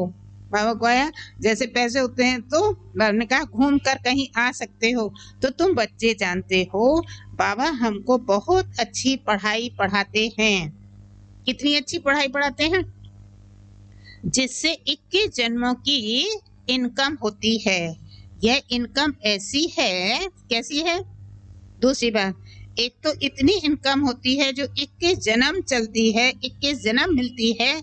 बाबा को आया जैसे पैसे होते हैं तो बाबा ने कहा घूम कर कहीं आ सकते हो। तो तुम बच्चे जानते हो बाबा हमको बहुत अच्छी पढ़ाई पढ़ाते हैं। कितनी अच्छी पढ़ाई पढ़ाते हैं? जिससे 21 जन्मों की इनकम होती है। यह इनकम ऐसी है, कैसी है? दूसरी बात, एक तो इतनी इनकम होती है जो 21 जन्म चलती है, 21 जन्म मिलती है।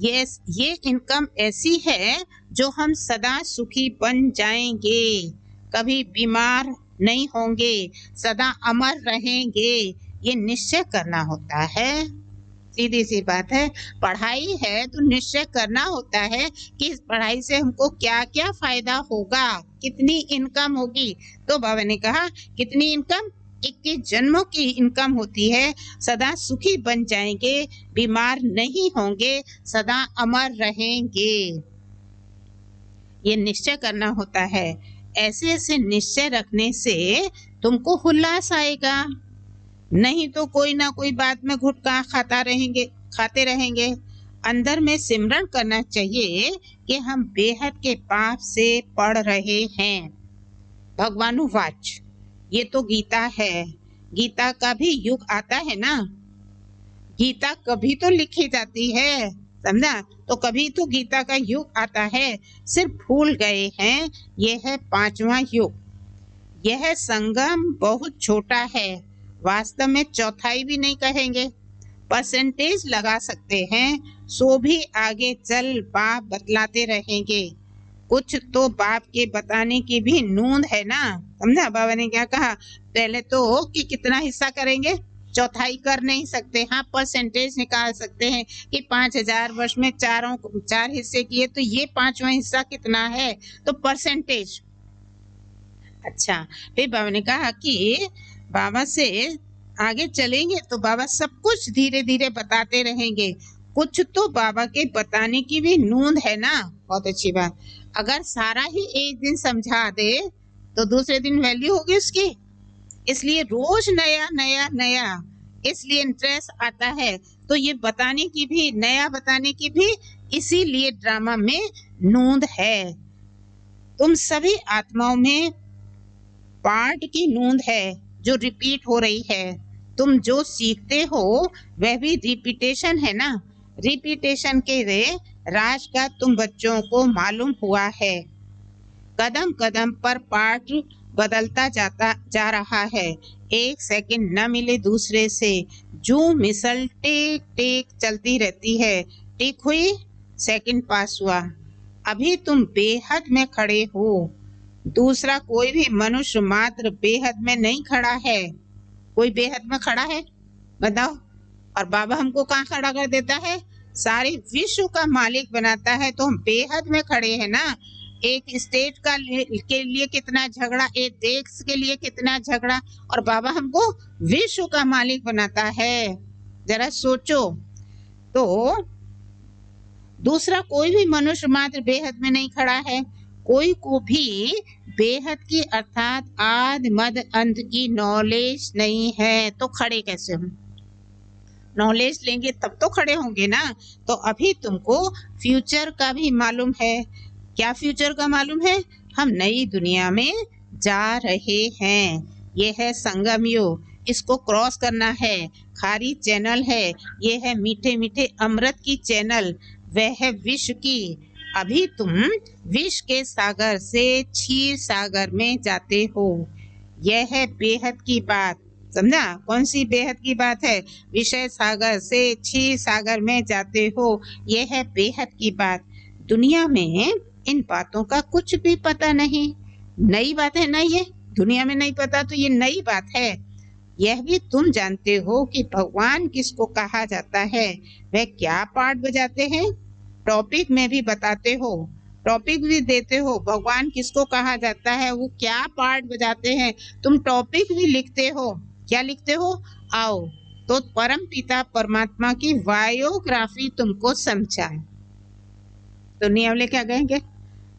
ये इनकम ऐसी है जो हम सदा सुखी बन जाएंगे, कभी बीमार नहीं होंगे, सदा अमर रहेंगे। ये निश्चय करना होता है। सीधी सी बात है। पढ़ाई है तो निश्चय करना होता है कि इस पढ़ाई से हमको क्या क्या फायदा होगा, कितनी इनकम होगी। तो बाबा ने कहा कितनी इनकम? 21 जन्मों की इनकम होती है। सदा सुखी बन जाएंगे, बीमार नहीं होंगे, सदा अमर रहेंगे। ये निश्चय करना होता है। ऐसे ऐसे निश्चय रखने से तुमको उल्लास आएगा। नहीं तो कोई ना कोई बात में घुटका खाते रहेंगे। अंदर में सिमरन करना चाहिए कि हम बेहद के पाप से पढ़ रहे हैं। भगवानुवाच, ये तो गीता है। गीता का भी युग आता है ना। गीता कभी तो लिखी जाती है, समझा? तो कभी तो गीता का युग आता है। सिर्फ भूल गए हैं। यह है 5वां युग। यह संगम बहुत छोटा है। वास्तव में चौथाई भी नहीं कहेंगे, परसेंटेज लगा सकते हैं। सो भी आगे चल बाप बतलाते रहेंगे। कुछ तो बाप के बताने की भी नूंद है ना। समझा? बाबा ने क्या कहा पहले तो कि कितना हिस्सा करेंगे? चौथाई कर नहीं सकते। हाँ, परसेंटेज निकाल सकते हैं कि 5000 वर्ष में 4 हिस्से किए तो ये 5वां हिस्सा कितना है, तो परसेंटेज। अच्छा, फिर बाबा ने कहा कि बाबा से आगे चलेंगे तो बाबा सब कुछ धीरे धीरे बताते रहेंगे। कुछ तो बाबा के बताने की भी नूंद है ना। बहुत अच्छी बात। अगर सारा ही एक दिन समझा दे तो दूसरे दिन वैल्यू होगी उसकी। इसलिए रोज नया नया नया, इसलिए इंटरेस्ट आता है। तो ये बताने की भी, नया बताने की भी इसीलिए ड्रामा में नूंद है। तुम सभी आत्माओं में पार्ट की नूंद है जो रिपीट हो रही है। तुम जो सीखते हो वह भी रिपीटेशन है ना। रिपीटेशन के राज का तुम बच्चों को मालूम हुआ है। कदम कदम पर पार्ट बदलता जा रहा है। एक सेकंड न मिले दूसरे से, जो मिसल टिक टिक चलती रहती है। टिक हुई, सेकंड पास हुआ, अभी तुम बेहद में खड़े हो। दूसरा कोई भी मनुष्य मात्र बेहद में नहीं खड़ा है। कोई बेहद में खड़ा है बताओ? और बाबा हमको कहाँ खड़ा कर देता है? सारे विश्व का मालिक बनाता है। तो हम बेहद में खड़े हैं ना। एक स्टेट के लिए कितना झगड़ा, एक देश के लिए कितना झगड़ा, और बाबा हमको विश्व का मालिक बनाता है। जरा सोचो। तो दूसरा कोई भी मनुष्य मात्र बेहद में नहीं खड़ा है। कोई को भी बेहद की अर्थात आदि मद अंत की नॉलेज नहीं है। तो खड़े कैसे हों? नॉलेज लेंगे तब तो खड़े होंगे ना। तो अभी तुमको फ्यूचर का भी मालूम है। क्या फ्यूचर का मालूम है? हम नई दुनिया में जा रहे हैं। ये है संगम युग, इसको क्रॉस करना है। खारी चैनल है, ये है मीठे मीठे अमृत की चैनल, वह है विश्व की। अभी तुम विष के सागर से क्षीर सागर में जाते हो। यह है बेहद की बात। समझा? कौन सी बेहद की बात है? विषय सागर से क्षीर सागर में जाते हो, यह है बेहद की बात। दुनिया में इन बातों का कुछ भी पता नहीं। नई बात है ना ये। दुनिया में नहीं पता तो ये नई बात है। यह भी तुम जानते हो कि भगवान किसको कहा जाता है, वह क्या पार्ट बजाते हैं। टॉपिक में भी बताते हो, टॉपिक भी देते हो, भगवान किसको कहा जाता है, वो क्या पार्ट बजाते हैं। तुम टॉपिक भी लिखते हो। क्या लिखते हो? आओ तो परम पिता परमात्मा की बायोग्राफी तुमको समझाए। दुनिया वाले क्या कहेंगे?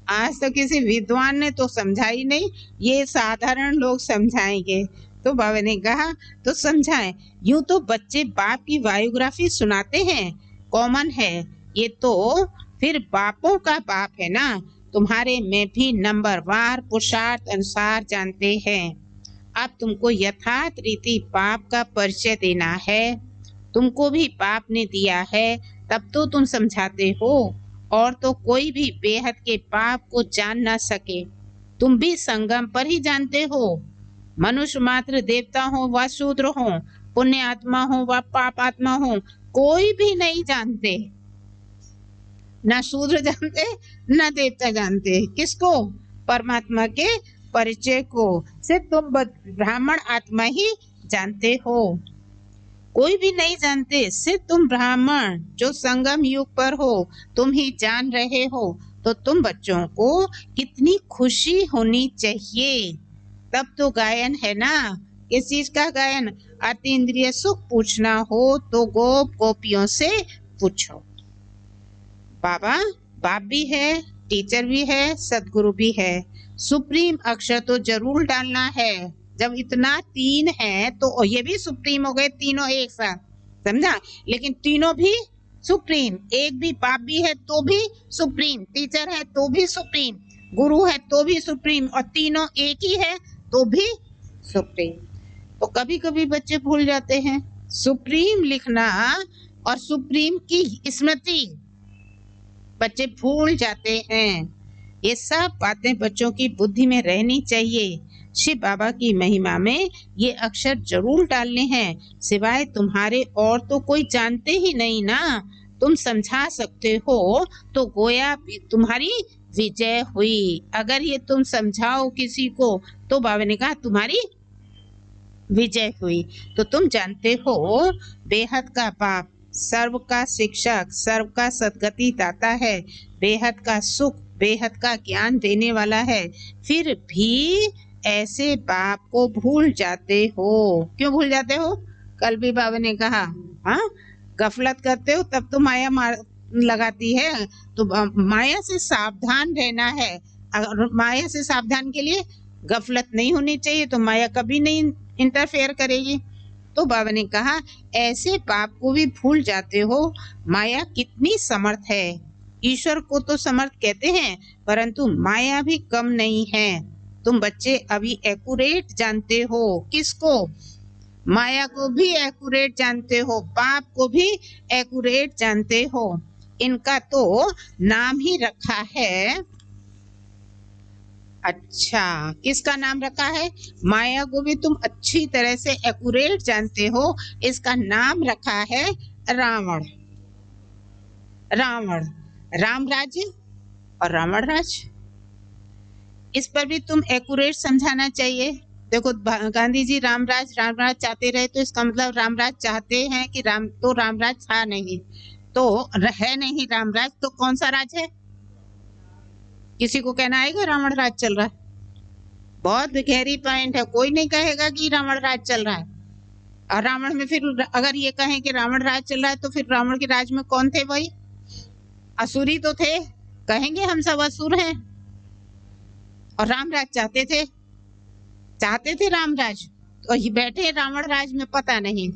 आज तो किसी विद्वान ने तो समझा ही नहीं, ये साधारण लोग समझाएंगे। तो बाबा ने कहा तो समझाएं। यूं तो बच्चे बाप की बायोग्राफी सुनाते हैं, कॉमन है ये। तो फिर बापों का बाप है ना। तुम्हारे में भी नंबर वार पुरुषार्थ अनुसार जानते हैं। अब तुमको यथार्थ रीति बाप का परिचय देना है। तुमको भी बाप ने दिया है, तब तो तुम समझाते हो। और तो कोई भी बेहद के पाप को जान ना सके। तुम भी संगम पर ही जानते हो। मनुष्य मात्र देवता हो व शूद्र हो, पुण्य आत्मा हो व पाप आत्मा हो, कोई भी नहीं जानते। ना शूद्र जानते ना देवता जानते। किसको? परमात्मा के परिचय को। सिर्फ तुम ब्राह्मण आत्मा ही जानते हो, कोई भी नहीं जानते। सिर्फ तुम ब्राह्मण जो संगम युग पर हो, तुम ही जान रहे हो। तो तुम बच्चों को कितनी खुशी होनी चाहिए। तब तो गायन है ना। किस चीज का गायन? अतीन्द्रिय सुख पूछना हो तो गोप गोपियों से पूछो। बाबा बाप भी है, टीचर भी है, सदगुरु भी है। सुप्रीम अक्षर तो जरूर डालना है। जब इतना तीन है तो ये भी सुप्रीम हो गए, तीनों एक साथ। समझा? लेकिन तीनों भी सुप्रीम। एक भी बाप भी है तो भी सुप्रीम, टीचर है तो भी सुप्रीम, गुरु है तो भी सुप्रीम, और तीनों एक ही है तो भी सुप्रीम। तो कभी कभी बच्चे भूल जाते हैं सुप्रीम लिखना और सुप्रीम की स्मृति बच्चे भूल जाते हैं। ये सब बातें बच्चों की बुद्धि में रहनी चाहिए। शिव बाबा की महिमा में ये अक्षर जरूर डालने हैं। सिवाय तुम्हारे और तो कोई जानते ही नहीं ना। तुम समझा सकते हो तो गोया तुम्हारी विजय हुई। अगर ये तुम समझाओ किसी को तो बाबा ने कहा तुम्हारी विजय हुई। तो तुम जानते हो बेहद का बाप सर्व का शिक्षक, सर्व का सद्गति दाता है, बेहद का सुख, बेहद का ज्ञान देने वाला है। फिर भी ऐसे बाप को भूल जाते हो। क्यों भूल जाते हो? कल भी बाबा ने कहा, हाँ, गफलत करते हो तब तो माया मार लगाती है। तो माया से सावधान रहना है। अगर माया से सावधान के लिए गफलत नहीं होनी चाहिए, तो माया कभी नहीं इंटरफेयर करेगी। तो बाबा ने कहा, ऐसे बाप को भी भूल जाते हो। माया कितनी समर्थ है। ईश्वर को तो समर्थ कहते हैं, परंतु माया भी कम नहीं है। तुम बच्चे अभी एक्यूरेट जानते हो। किसको? माया को भी एक्यूरेट जानते हो, बाप को भी एक्यूरेट जानते हो। इनका तो नाम ही रखा है। अच्छा, किसका नाम रखा है? माया को भी तुम अच्छी तरह से एक्यूरेट जानते हो। इसका नाम रखा है रावण। रावण, राम राज्य और रावण राज्य। इस पर भी तुम एक्यूरेट समझाना चाहिए। देखो, गांधी जी रामराज चाहते रहे, तो इसका मतलब रामराज चाहते हैं कि रामराज था नहीं, तो है नहीं रामराज, तो कौन सा राज है? किसी को कहना आएगा रावण राज चल रहा है? बहुत गहरी पॉइंट है। कोई नहीं कहेगा कि रावण राज चल रहा है। और रावण में फिर अगर ये कहें कि रावण राज चल रहा है, तो फिर रावण के राज में कौन थे? वही असुरी तो थे। कहेंगे हम सब असुर हैं। और रामराज चाहते थे रामराज, तो ये बैठे रावण राज में, पता नहीं।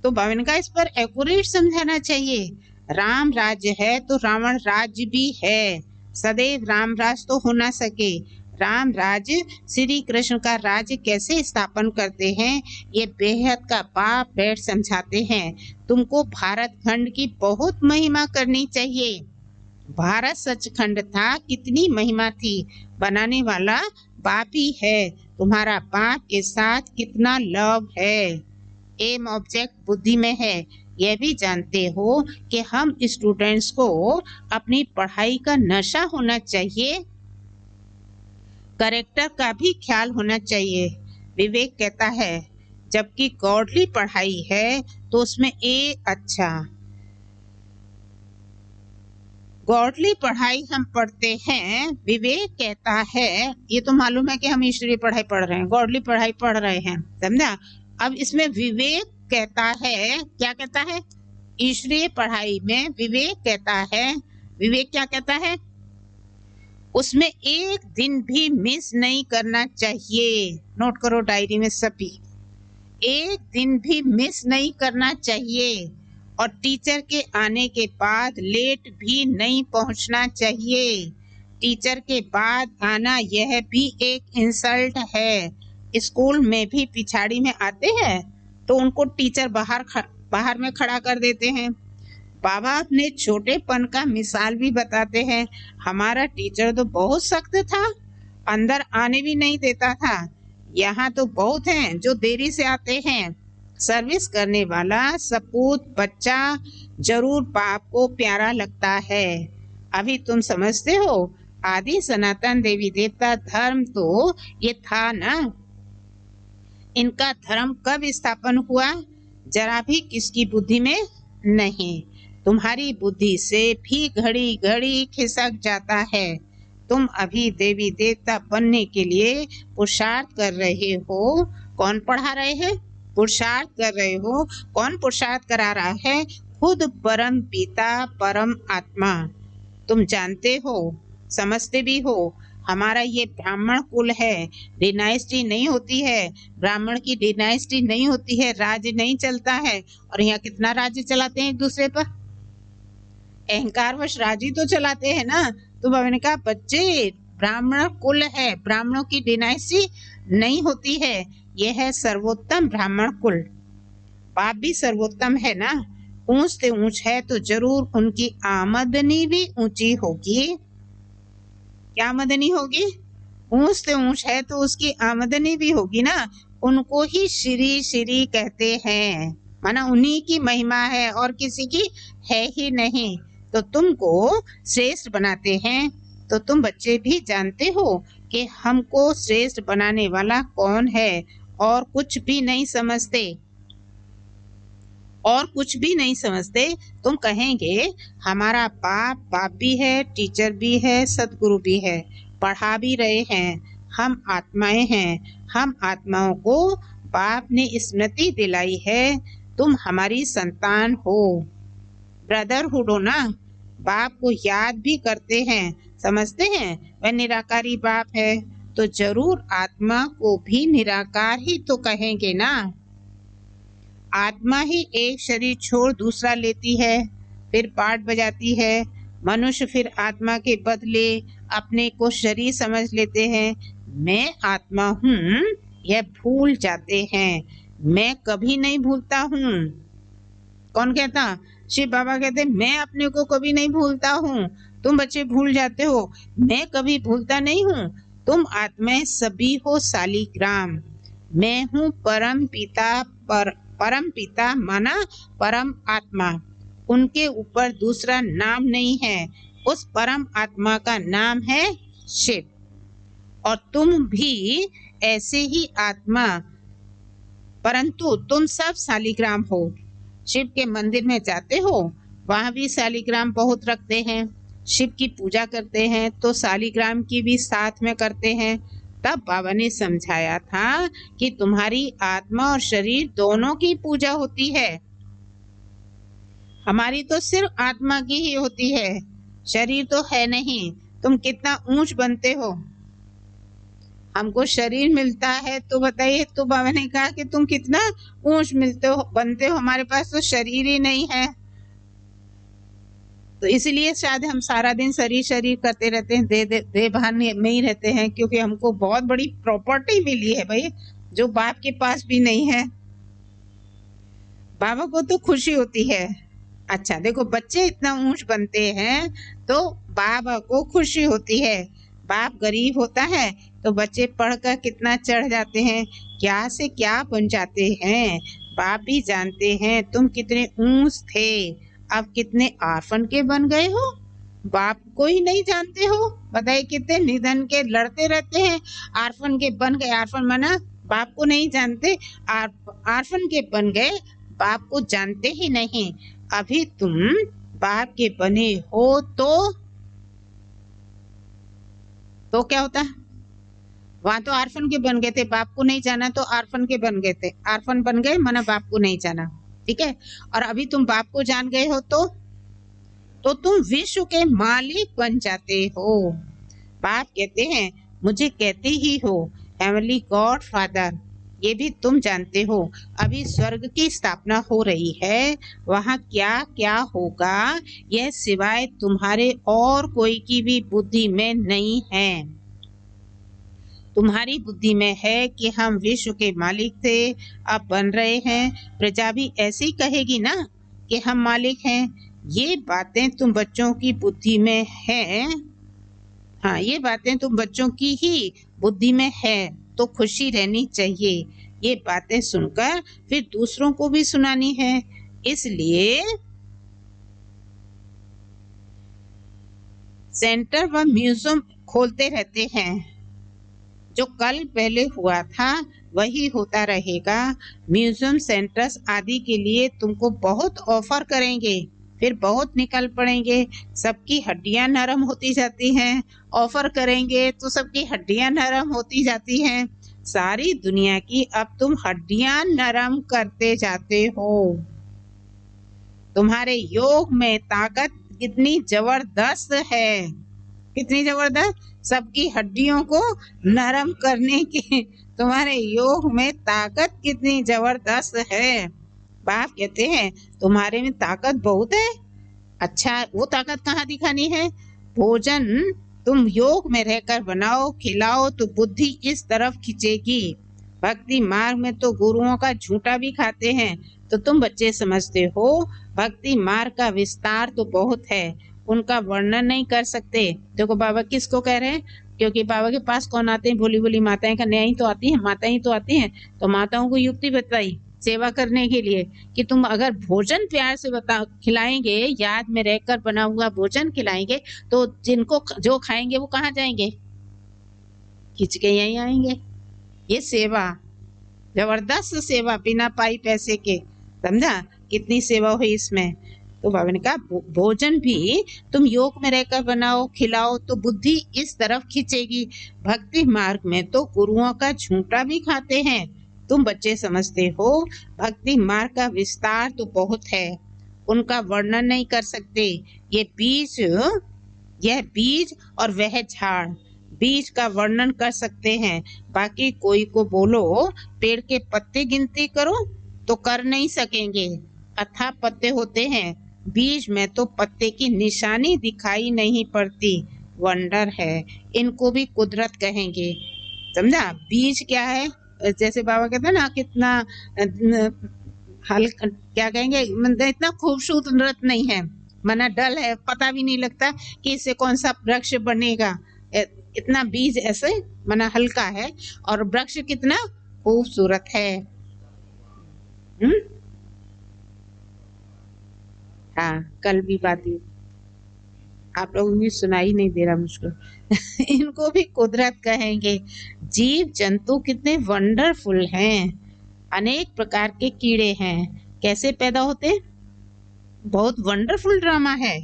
तो बाबा का इस पर एक्यूरेट समझाना चाहिए। राम राज्य है तो रावण राज्य भी है। सदैव राम राज तो हो ना सके। राम राज्य श्री कृष्ण का राज्य कैसे स्थापन करते हैं, ये बेहद का बाप बैठ समझाते हैं। तुमको भारत खंड की बहुत महिमा करनी चाहिए। भारत सचखंड था, कितनी महिमा थी। बनाने वाला बाप ही है। तुम्हारा बाप के साथ कितना लव है। एम ऑब्जेक्ट बुद्धि में है। यह भी जानते हो कि हम स्टूडेंट्स को अपनी पढ़ाई का नशा होना चाहिए, करेक्टर का भी ख्याल होना चाहिए। विवेक कहता है, जबकि गॉडली पढ़ाई है तो उसमें गॉडली पढ़ाई हम पढ़ते हैं। विवेक कहता है, ये तो मालूम है कि हम ईश्वरीय पढ़ाई पढ़ रहे हैं, गॉडली पढ़ाई पढ़ रहे हैं, समझा? अब इसमें विवेक कहता है, क्या कहता है? ईश्वरीय पढ़ाई में विवेक कहता है, विवेक क्या कहता है? उसमें एक दिन भी मिस नहीं करना चाहिए। नोट करो डायरी में सभी, एक दिन भी मिस नहीं करना चाहिए। और टीचर के आने के बाद लेट भी नहीं पहुंचना चाहिए। टीचर के बाद आना यह भी एक इंसल्ट है। स्कूल में भी पिछाड़ी में आते हैं तो उनको टीचर बाहर में खड़ा कर देते हैं। बाबा अपने छोटेपन का मिसाल भी बताते हैं। हमारा टीचर तो बहुत सख्त था, अंदर आने भी नहीं देता था। यहाँ तो बहुत हैं जो देरी से आते हैं। सर्विस करने वाला सपूत बच्चा जरूर बाप को प्यारा लगता है। अभी तुम समझते हो, आदि सनातन देवी देवता धर्म तो ये था ना। इनका धर्म कब स्थापन हुआ? जरा भी किसकी बुद्धि में नहीं। तुम्हारी बुद्धि से भी घड़ी घड़ी खिसक जाता है। तुम अभी देवी देवता बनने के लिए पुरुषार्थ कर रहे हो। कौन पढ़ा रहे हैं? पुरुषार्थ कर रहे हो। कौन पुरुषार्थ करा रहा है? खुद परम पिता परम आत्मा। तुम जानते हो, समझते भी हो। हमारा ये ब्राह्मण कुल है, डिनाइस्टी नहीं होती है। ब्राह्मण की डिनाइस्टी नहीं होती है, राज्य नहीं चलता है। और यहाँ कितना राज्य चलाते हैं एक दूसरे पर, अहंकारवश राज्य तो चलाते हैं ना। तो बाबा ने कहा, बच्चे ब्राह्मण कुल है, ब्राह्मणों की डिनाइस्टी नहीं होती है। यह है सर्वोत्तम ब्राह्मण कुल। बाप भी सर्वोत्तम है ना। ऊंच से ऊंच है तो जरूर उनकी आमदनी भी ऊंची होगी। क्या आमदनी होगी? ऊंच से ऊंच है तो उसकी आमदनी भी होगी ना। उनको ही श्री श्री कहते हैं, माना उन्हीं की महिमा है और किसी की है ही नहीं। तो तुमको श्रेष्ठ बनाते हैं। तो तुम बच्चे भी जानते हो कि हमको श्रेष्ठ बनाने वाला कौन है, और कुछ भी नहीं समझते। तुम कहेंगे हमारा बाप भी है, टीचर भी है, सदगुरु भी है, पढ़ा भी रहे हैं। हम आत्माएं हैं। हम आत्माओं को बाप ने स्मृति दिलाई है, तुम हमारी संतान हो। ब्रदरहुड हो ना, बाप को याद भी करते हैं, समझते हैं वह निराकारी बाप है, तो जरूर आत्मा को भी निराकार ही तो कहेंगे ना। आत्मा ही एक शरीर छोड़ दूसरा लेती है, फिर पाठ बजाती है। मनुष्य फिर आत्मा के बदले अपने को शरीर समझ लेते हैं। मैं आत्मा हूँ यह भूल जाते हैं। मैं कभी नहीं भूलता हूँ। कौन कहता? शिव बाबा कहते मैं अपने को कभी नहीं भूलता हूँ। तुम बच्चे भूल जाते हो, मैं कभी भूलता नहीं हूँ। तुम आत्माएं सभी हो सालिग्राम। मैं हूँ परम पिता माना परम आत्मा। उनके ऊपर दूसरा नाम नहीं है। उस परम आत्मा का नाम है शिव। और तुम भी ऐसे ही आत्मा, परंतु तुम सब सालिग्राम हो। शिव के मंदिर में जाते हो, वहां भी सालिग्राम बहुत रखते हैं। शिव की पूजा करते हैं तो सालिग्राम की भी साथ में करते हैं। तब बाबा ने समझाया था कि तुम्हारी आत्मा और शरीर दोनों की पूजा होती है। हमारी तो सिर्फ आत्मा की ही होती है, शरीर तो है नहीं। तुम कितना ऊंच बनते हो, हमको शरीर मिलता है तो बताइए। तो बाबा ने कहा कि तुम कितना ऊंच बनते हो, हमारे पास तो शरीर ही नहीं है। तो इसलिए शायद हम सारा दिन शरीर करते रहते हैं, दे भान में ही रहते हैं, क्योंकि हमको बहुत बड़ी प्रॉपर्टी मिली है भाई, जो बाप के पास भी नहीं है। बाबा को तो खुशी होती है। अच्छा देखो, बच्चे इतना ऊंच बनते हैं तो बाबा को खुशी होती है। बाप गरीब होता है तो बच्चे पढ़कर कितना चढ़ जाते हैं, क्या से क्या बन जाते हैं। बाप भी जानते हैं तुम कितने ऊंच थे, अब कितने आर्फन के बन गए हो। बाप को ही नहीं जानते हो, बताइए कितने निधन के लड़ते रहते हैं, आर्फन के बन गए। आर्फन माना बाप को नहीं जानते, आर्फन के बन गए, बाप को जानते ही नहीं। अभी तुम बाप के बने हो तो क्या होता? वहां तो आर्फन के बन गए थे, बाप को नहीं जाना तो आर्फन के बन गए थे। आर्फन बन गए माना बाप को नहीं जाना, ठीक है। और अभी तुम बाप को जान गए हो तो तुम विश्व के मालिक बन जाते हो। बाप कहते हैं मुझे कहते ही हो हेवनली गॉड फादर, ये भी तुम जानते हो। अभी स्वर्ग की स्थापना हो रही है, वहां क्या क्या होगा यह सिवाय तुम्हारे और कोई की भी बुद्धि में नहीं है। तुम्हारी बुद्धि में है कि हम विश्व के मालिक थे, अब बन रहे हैं। प्रजा भी ऐसी कहेगी ना कि हम मालिक हैं। ये बातें तुम बच्चों की बुद्धि में है। हाँ, ये बातें तुम बच्चों की ही बुद्धि में है, तो खुशी रहनी चाहिए। ये बातें सुनकर फिर दूसरों को भी सुनानी है। इसलिए सेंटर व म्यूजियम खोलते रहते हैं। जो कल पहले हुआ था वही होता रहेगा। म्यूजियम सेंटर्स आदि के लिए तुमको बहुत ऑफर करेंगे, फिर बहुत निकल पड़ेंगे। सबकी हड्डियां नरम होती जाती हैं। ऑफर करेंगे तो सबकी हड्डियां नरम होती जाती हैं। सारी दुनिया की अब तुम हड्डियां नरम करते जाते हो। तुम्हारे योग में ताकत कितनी जबरदस्त है, कितनी जबरदस्त। सबकी हड्डियों को नरम करने की तुम्हारे योग में ताकत कितनी जबरदस्त है। बाप कहते हैं तुम्हारे में ताकत बहुत है। अच्छा, वो ताकत कहाँ दिखानी है? भोजन तुम योग में रहकर बनाओ, खिलाओ तो बुद्धि इस तरफ खिंचेगी। भक्ति मार्ग में तो गुरुओं का झूठा भी खाते हैं, तो तुम बच्चे समझते हो भक्ति मार्ग का विस्तार तो बहुत है, उनका वर्णन नहीं कर सकते। देखो बाबा किसको कह रहे हैं, क्योंकि बाबा के पास कौन आते हैं? भोली भोली माताएं कन्या ही तो आती हैं, माताएं ही तो आती हैं। तो माताओं को युक्ति बताई सेवा करने के लिए कि तुम अगर भोजन प्यार से खिलाएंगे, याद में रहकर बना हुआ भोजन खिलाएंगे, तो जिनको जो खाएंगे वो कहाँ जाएंगे? खींच के यहीं आएंगे। ये सेवा, जबरदस्त सेवा, बिना पाई पैसे के। समझा कितनी सेवा हुई इसमें? तो बाबा ने कहा भोजन भी तुम योग में रहकर बनाओ खिलाओ तो बुद्धि इस तरफ खींचेगी। भक्ति मार्ग में तो गुरुओं का झूठा भी खाते हैं। तुम बच्चे समझते हो भक्ति मार्ग का विस्तार तो बहुत है, उनका वर्णन नहीं कर सकते। यह बीज और वह झाड़। बीज का वर्णन कर सकते हैं, बाकी कोई को बोलो पेड़ के पत्ते गिनती करो तो कर नहीं सकेंगे। अथाह पत्ते होते हैं, बीज में तो पत्ते की निशानी दिखाई नहीं पड़ती। वंडर है, इनको भी कुदरत कहेंगे। समझा? बीज क्या है? जैसे बाबा कहते हैं ना, कितना हल्का, क्या कहेंगे, मतलब इतना खूबसूरत नहीं है, मना डल है, पता भी नहीं लगता कि इससे कौन सा वृक्ष बनेगा। इतना बीज ऐसे मना हल्का है और वृक्ष कितना खूबसूरत है। हाँ, कल भी बात हुई, आप लोगों को सुनाई नहीं दे रहा मुझको। इनको भी कुदरत कहेंगे। जीव जंतु कितने वंडरफुल हैं। अनेक प्रकार के कीड़े हैं, कैसे पैदा होते, बहुत वंडरफुल ड्रामा है।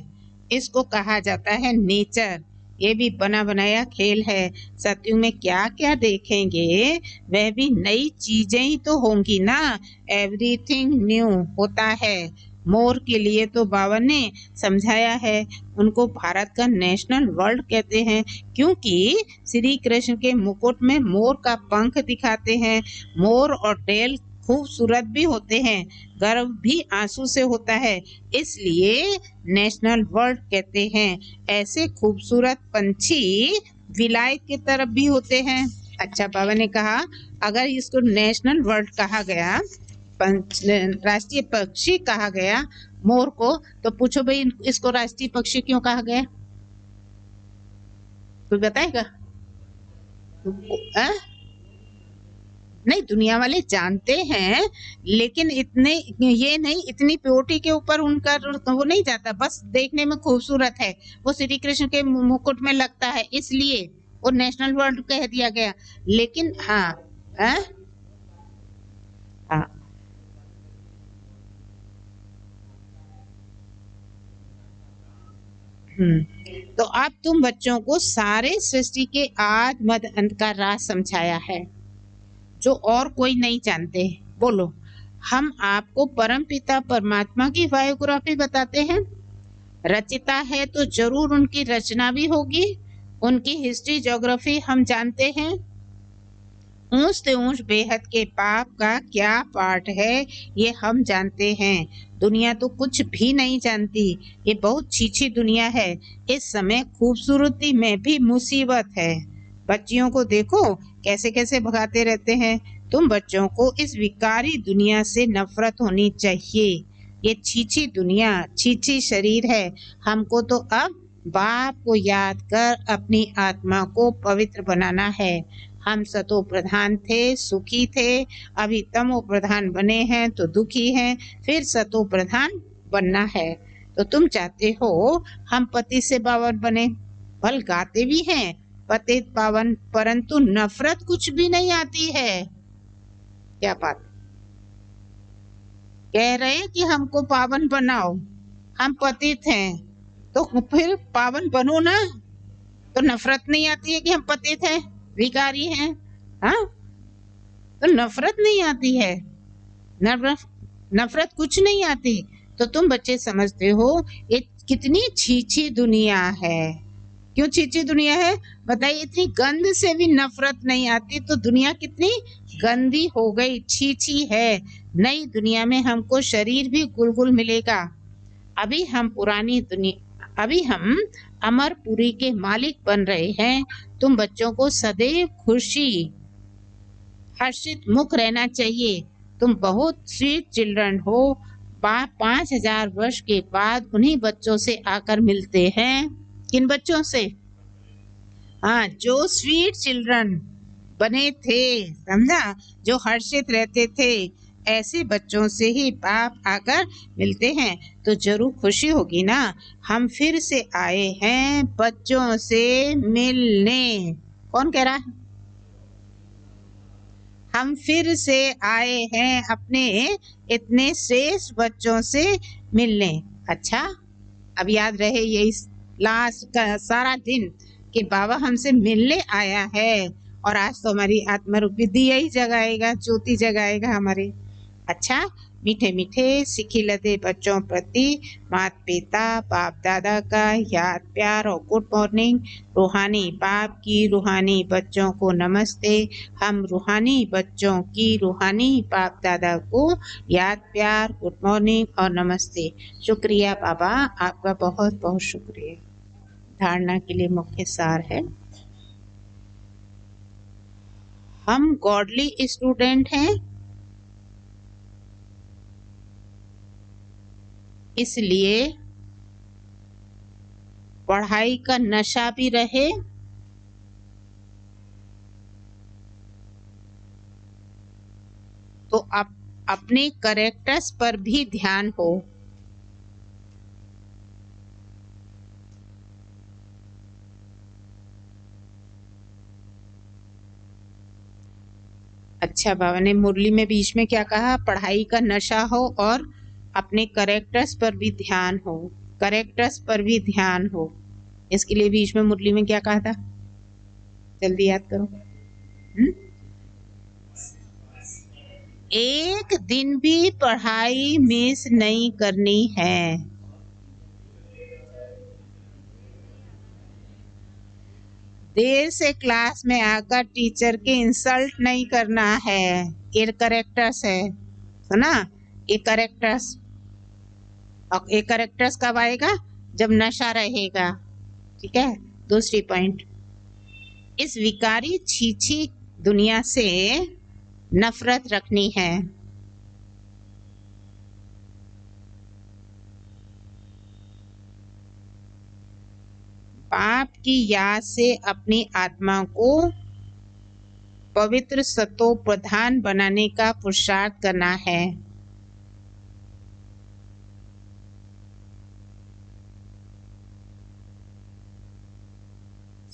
इसको कहा जाता है नेचर। ये भी बना बनाया खेल है। सत्युग में क्या क्या देखेंगे, वह भी नई चीजें ही तो होंगी ना। एवरीथिंग न्यू होता है। मोर के लिए तो बाबा ने समझाया है, उनको भारत का नेशनल बर्ड कहते हैं क्योंकि श्री कृष्ण के मुकुट में मोर का पंख दिखाते हैं। मोर और डेल खूबसूरत भी होते हैं, गर्व भी आंसू से होता है, इसलिए नेशनल बर्ड कहते हैं। ऐसे खूबसूरत पंछी विलायत की तरफ भी होते हैं। अच्छा, बाबा ने कहा अगर इसको नेशनल बर्ड कहा गया, राष्ट्रीय पक्षी कहा गया मोर को, तो पूछो भाई इसको राष्ट्रीय पक्षी क्यों कहा गया? कोई बताएगा? नहीं, दुनिया वाले जानते हैं, लेकिन इतने ये नहीं, इतनी प्योरिटी के ऊपर उनका वो नहीं जाता। बस देखने में खूबसूरत है, वो श्री कृष्ण के मुकुट में लगता है, इसलिए वो नेशनल बर्ड कह दिया गया। लेकिन हाँ, तो अब तुम बच्चों को सारे सृष्टि के आदि मध्य अंत का राज समझाया है जो और कोई नहीं जानते। बोलो, हम आपको परम पिता परमात्मा की बायोग्राफी बताते हैं। रचिता है तो जरूर उनकी रचना भी होगी। उनकी हिस्ट्री ज्योग्राफी हम जानते हैं। ऊंच से ऊंच बेहद के पाप का क्या पार्ट है ये हम जानते हैं। दुनिया तो कुछ भी नहीं जानती, ये बहुत छीछी दुनिया है। इस समय खूबसूरती में भी मुसीबत है। बच्चियों को देखो कैसे कैसे भगाते रहते हैं। तुम बच्चों को इस विकारी दुनिया से नफरत होनी चाहिए। ये छीछी दुनिया, छीछी शरीर है। हमको तो अब बाप को याद कर अपनी आत्मा को पवित्र बनाना है। हम सतो प्रधान थे, सुखी थे, अभी तमो प्रधान बने हैं तो दुखी हैं, फिर सतो प्रधान बनना है। तो तुम चाहते हो हम पति से पावन बने, भल गाते भी हैं पतित पावन, परंतु नफरत कुछ भी नहीं आती है। क्या बात कह रहे हैं कि हमको पावन बनाओ, हम पतित हैं तो फिर पावन बनो ना। तो नफरत नहीं आती है कि हम पतित हैं, विकारी हैं, हाँ? तो नफरत नहीं आती है, नफरत कुछ नहीं आती। तो तुम बच्चे समझते हो ये कितनी छीछी दुनिया है। क्यों छीछी दुनिया है बताइए? इतनी गंद से भी नफरत नहीं आती तो दुनिया कितनी गंदी हो गई, छीछी है। नई दुनिया में हमको शरीर भी गुलगुल मिलेगा। अभी हम अमरपुरी के मालिक बन रहे हैं। तुम बच्चों को सदैव खुशी हर्षित मुख रहना चाहिए। तुम बहुत स्वीट चिल्ड्रन हो। 5000 वर्ष के बाद उन्हीं बच्चों से आकर मिलते हैं। किन बच्चों से? हाँ, जो स्वीट चिल्ड्रन बने थे, समझा, जो हर्षित रहते थे, ऐसे बच्चों से ही बाप आकर मिलते हैं तो जरूर खुशी होगी ना। हम फिर से आए हैं बच्चों से मिलने। कौन कह रहा है? हम फिर से आए हैं अपने इतने श्रेष्ठ बच्चों से मिलने। अच्छा, अब याद रहे ये इस लास्ट का सारा दिन कि बाबा हमसे मिलने आया है और आज तो हमारी आत्मा रूपी दिया ही जगाएगा, ज्योति जगाएगा हमारे। अच्छा, मीठे मीठे सिखी लदे बच्चों प्रति माता पिता बाप दादा का याद प्यार और गुड मॉर्निंग। रूहानी बाप की रूहानी बच्चों को नमस्ते। हम रूहानी बच्चों की रूहानी बाप दादा को याद प्यार गुड मॉर्निंग और नमस्ते। शुक्रिया बाबा, आपका बहुत बहुत शुक्रिया। धारणा के लिए मुख्य सार है, हम गॉडली स्टूडेंट हैं, इसलिए पढ़ाई का नशा भी रहे तो अपने करेक्टर्स पर भी ध्यान हो। अच्छा, बाबा ने मुरली में बीच में क्या कहा? पढ़ाई का नशा हो और अपने करेक्टर्स पर भी ध्यान हो। करेक्टर्स पर भी ध्यान हो, इसके लिए बीच में मुरली में क्या कहा था? जल्दी याद करो। एक दिन भी पढ़ाई मिस नहीं करनी है। देर से क्लास में आकर टीचर के इंसल्ट नहीं करना है। ये करेक्टर्स है, सुना? ये करेक्टर्स, और ये करेक्टर्स कब आएगा? जब नशा रहेगा। ठीक है। दूसरी पॉइंट, इस विकारी छीछी दुनिया से नफरत रखनी है। पाप की याद से अपनी आत्मा को पवित्र सतो प्रधान बनाने का पुरुषार्थ करना है।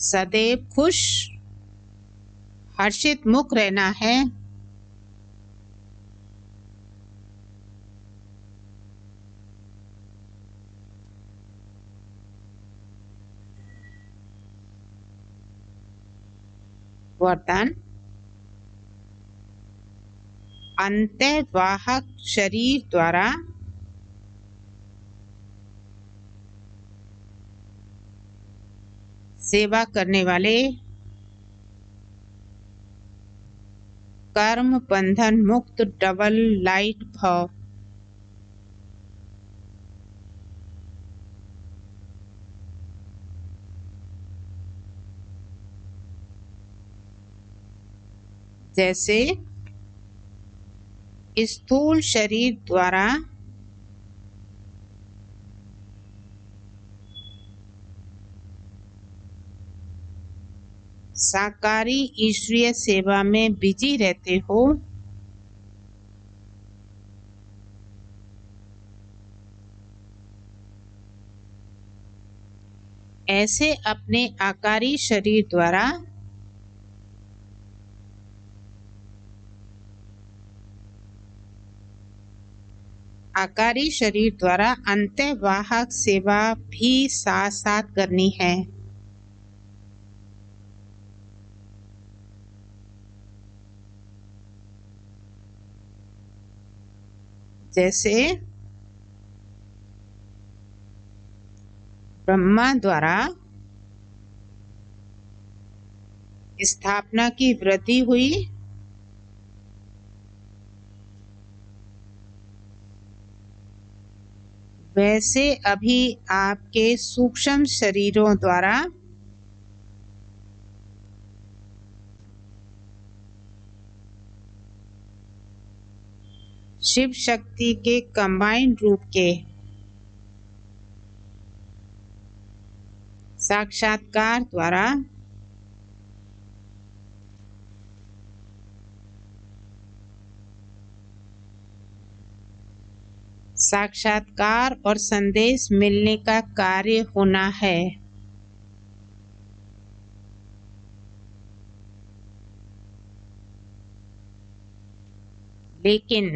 सदैव खुश हर्षित मुख रहना है। वरदान, अंतर्वाहक शरीर द्वारा सेवा करने वाले कर्म बंधन मुक्त डबल लाइट भव। जैसे स्थूल शरीर द्वारा साकारी ईश्वरीय सेवा में बिजी रहते हो, ऐसे अपने आकारी शरीर द्वारा अंतर्वाहक सेवा भी साथ साथ करनी है। जैसे ब्रह्मा द्वारा स्थापना की वृद्धि हुई, वैसे अभी आपके सूक्ष्म शरीरों द्वारा शिव शक्ति के कंबाइंड रूप के साक्षात्कार द्वारा साक्षात्कार और संदेश मिलने का कार्य होना है। लेकिन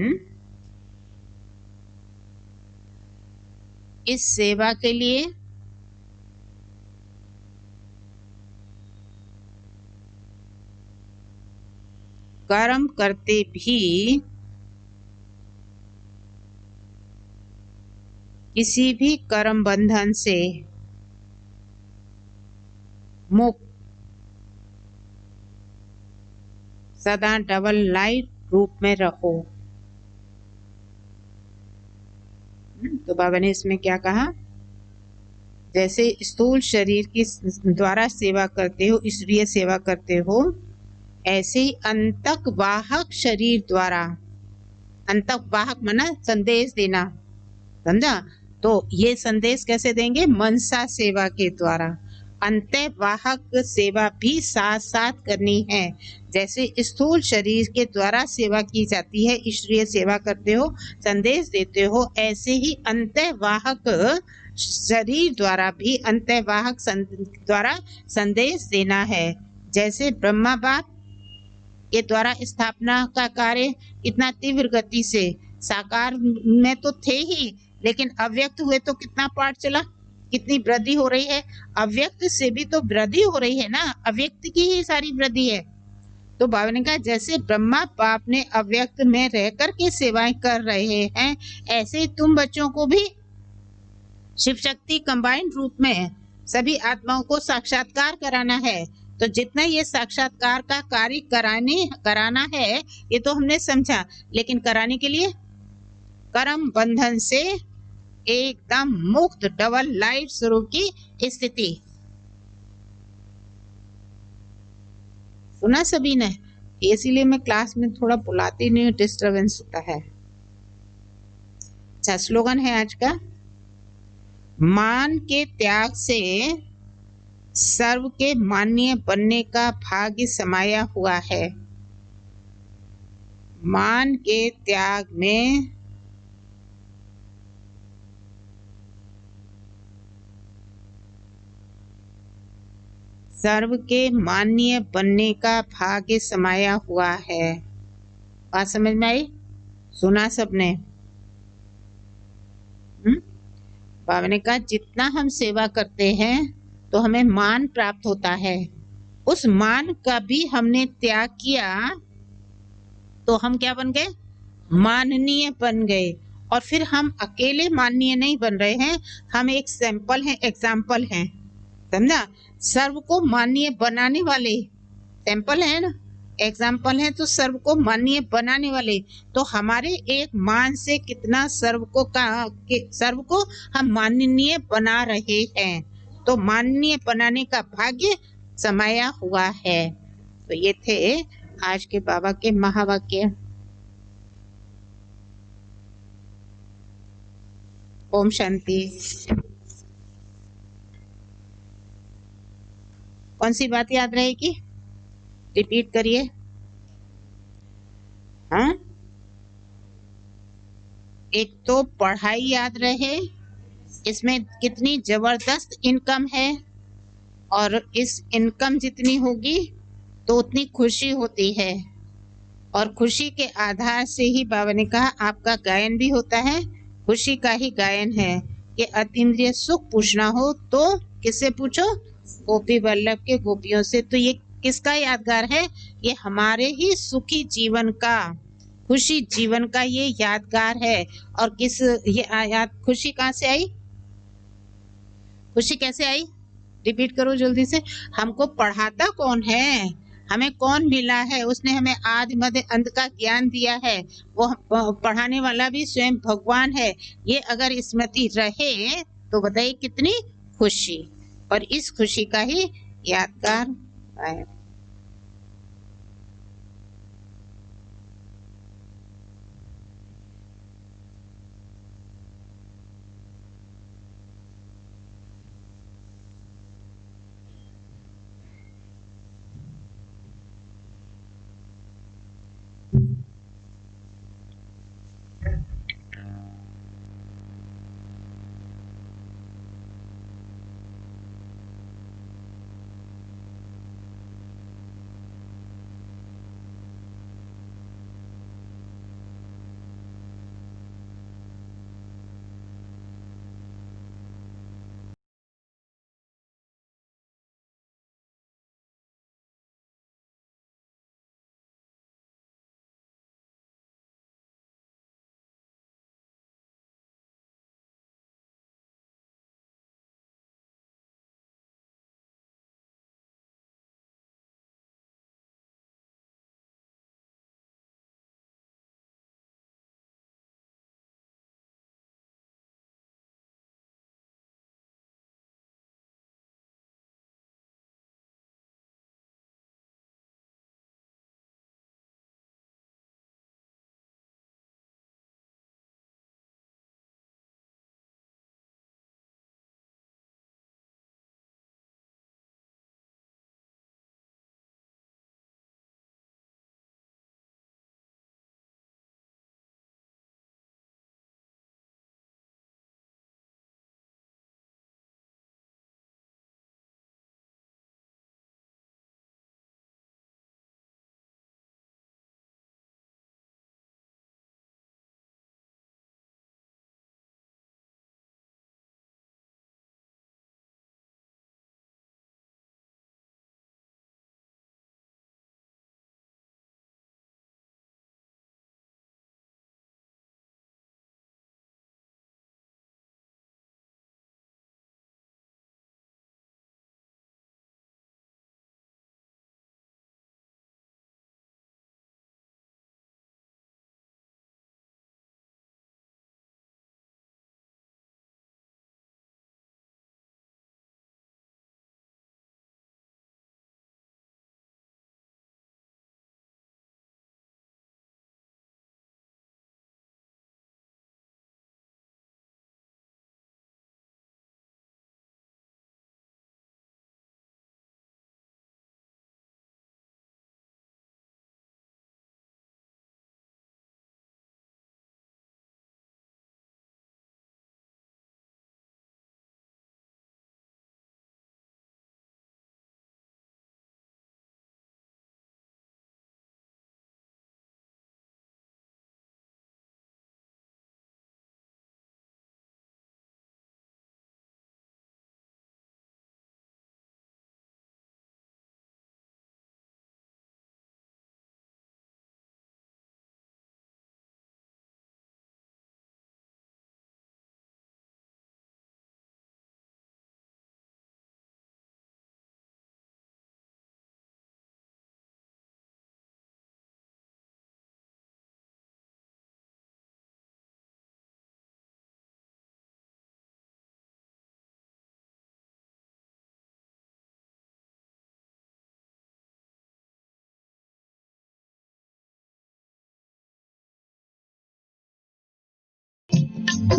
इस सेवा के लिए कर्म करते भी किसी भी कर्म बंधन से मुक्त सदा डबल लाइट रूप में रहो। तो बाबा ने इसमें क्या कहा, जैसे स्थूल शरीर की द्वारा सेवा करते हो, इसलिए सेवा करते हो, ऐसे ही अंतक वाहक शरीर द्वारा, अंतक वाहक माना संदेश देना, समझा? तो ये संदेश कैसे देंगे? मनसा सेवा के द्वारा। अंतवाहक सेवा भी साथ साथ करनी है। जैसे स्थूल शरीर के द्वारा सेवा की जाती है इसलिए सेवा करते हो, संदेश देते हो, ऐसे ही अंतवाहक शरीर द्वारा भी अंतवाहक द्वारा संदेश देना है। जैसे ब्रह्मा बाप के द्वारा स्थापना का कार्य कितना तीव्र गति से, साकार में तो थे ही लेकिन अव्यक्त हुए तो कितना पाठ चला, कितनी वृद्धि हो रही है। अव्यक्त से भी तो वृद्धि हो रही है ना, अव्यक्त की ही सारी वृद्धि है। तो बाबा ने कहा जैसे ब्रह्मा बाप ने अव्यक्त में रह कर के सेवाएं कर रहे हैं, ऐसे ही तुम बच्चों को भी शिव शक्ति कंबाइंड रूप में सभी आत्माओं को साक्षात्कार कराना है। तो जितना ये साक्षात्कार का कार्य कराना है ये तो हमने समझा, लेकिन कराने के लिए कर्म बंधन से एकदम मुक्त डबल लाइट स्वरूप की स्थिति। सुना सभी ने? इसीलिए मैं क्लास में थोड़ा बुलाती नहीं, डिस्टरबेंस होता है। अच्छा, स्लोगन है आज का, मान के त्याग से सर्व के मान्य बनने का भाग्य समाया हुआ है। मान के त्याग में सर्व के मान्य बनने का भाग्य समाया हुआ है। बात समझ में आई? सुना सबने? बाबा ने कहा जितना हम सेवा करते हैं तो हमें मान प्राप्त होता है, उस मान का भी हमने त्याग किया तो हम क्या बन गए? माननीय बन गए। और फिर हम अकेले माननीय नहीं बन रहे हैं, हम एक सैंपल हैं, एग्जाम्पल हैं, समझा? सर्व को माननीय बनाने वाले सैंपल है ना, एग्जाम्पल है, तो सर्व को माननीय बनाने वाले। तो हमारे एक मान से कितना सर्व को हम माननीय बना रहे हैं, तो माननीय बनाने का भाग्य समाया हुआ है। तो ये थे आज के बाबा के महावाक्य। ओम शांति। कौन सी बात याद रहेगी? रिपीट करिए। हाँ, एक तो पढ़ाई याद रहे, इसमें कितनी जबरदस्त इनकम है, और इस इनकम जितनी होगी तो उतनी खुशी होती है, और खुशी के आधार से ही बाबा ने कहा आपका गायन भी होता है, खुशी का ही गायन है। कि अतीन्द्रिय सुख पूछना हो तो किससे पूछो? गोपी वल्लभ के गोपियों से। तो ये किसका यादगार है? ये हमारे ही सुखी जीवन का, खुशी जीवन का ये यादगार है। और किस ये खुशी कहाँ से आई? खुशी कैसे आई? रिपीट करो जल्दी से। हमको पढ़ाता कौन है? हमें कौन मिला है? उसने हमें आदि मध्य अंत का ज्ञान दिया है। वो पढ़ाने वाला भी स्वयं भगवान है। ये अगर स्मृति रहे तो बताइए कितनी खुशी, और इस खुशी का ही यादगार है।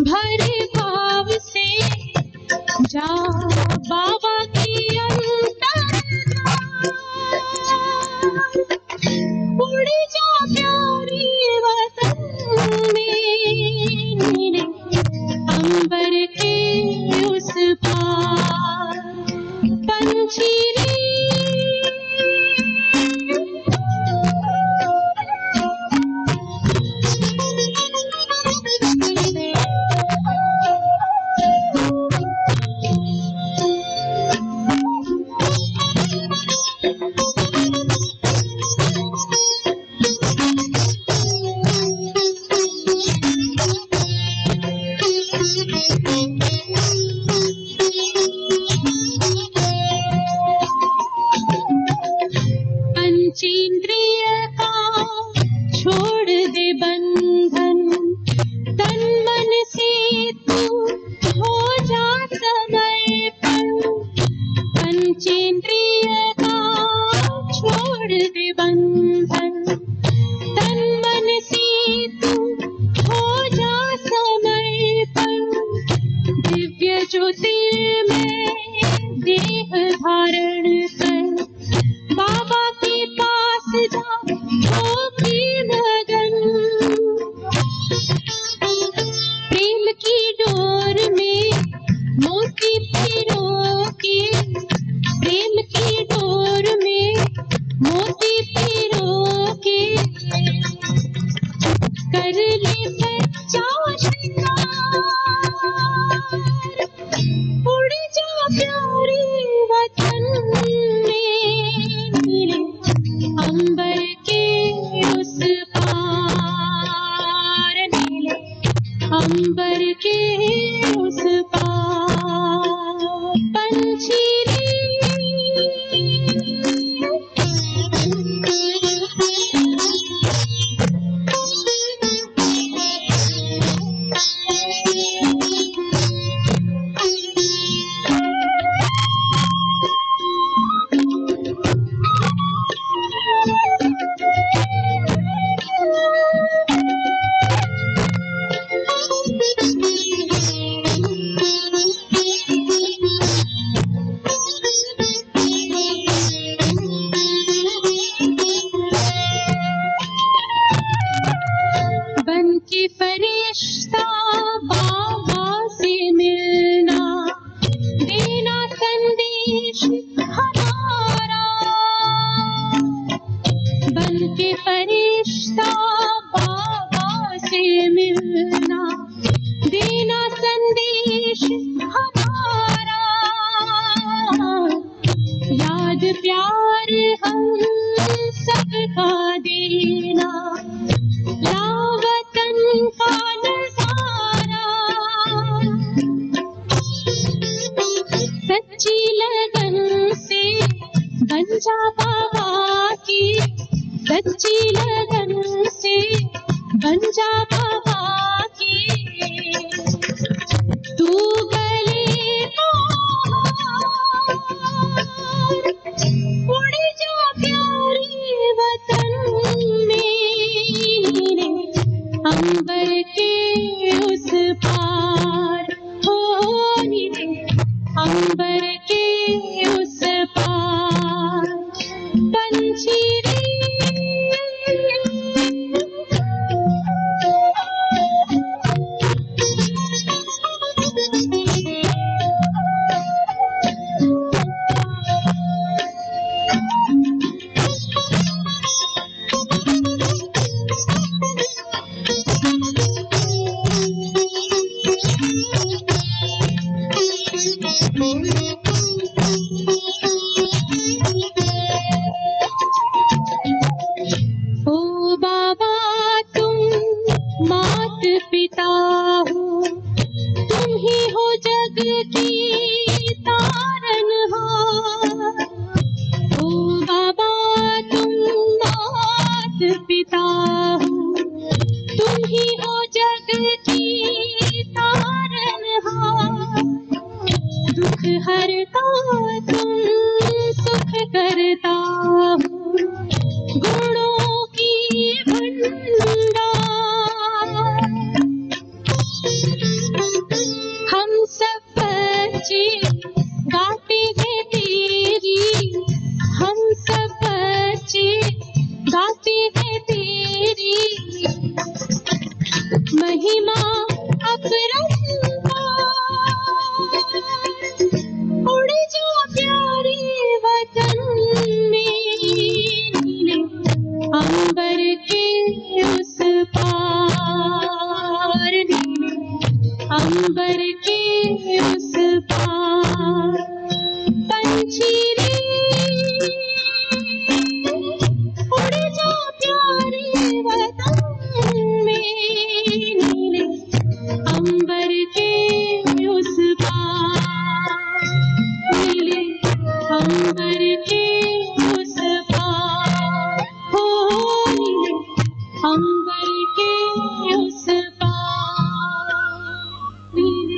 भरे भाव से जा बाबा की अंतरधार, उड़ जा प्यारी वतन मेरे, अंबर के उस पार पंछी रे। पंचेंद्रिय का छोड़ दे बंधन, तन मन से तू हो जा समर्पण। पंचेंद्रिय का छोड़ दे बंधन, तन मन से तू हो जा समर्पण। दिव्य ज्योतिर्मय देह धारण कर बाबा के पास जा हो प्रेम मगन। प्रेम की डोर में मोती पिरो के, प्रेम की डोर में मोती पिरो के, कर ले सच्चा श्रृंगार। उड़ जा प्यारी वतन मेरे, अंबर के उस पार नीले, अंबर के उस पार पंछी रे। बन के फरिश्ता बाबा से मिलना, देना संदेश हमारा। बन के फरिश्ता बाबा से मिलना, देना संदेश हमारा। याद प्यार हम सबका देना, लावतन का नजारा। सच्ची लगन से बन जा बाबा की, सच्ची लगन से बन जा बाबा की। तू गले को हार, उड़ जा प्यारी वतन मेरे, अंबर के उस पार हो नीले, अंबर के उस पार पंछी रे। ओ बाबा तुम मात पिता हो, तुम ही हो जग की तारनहार। ओ बाबा तुम मात पिता हो, तुम ही हो जग की तारनहार। दुख हरता तुम सुख करता हो, गुणों की भंडार। अंबर के उस पार पंछी रे उड़ जा प्यारे वतन में, नीले अंबर के उस पार, नीले अंबर के उस पार, हो नीले अंबर के उस पार, नीले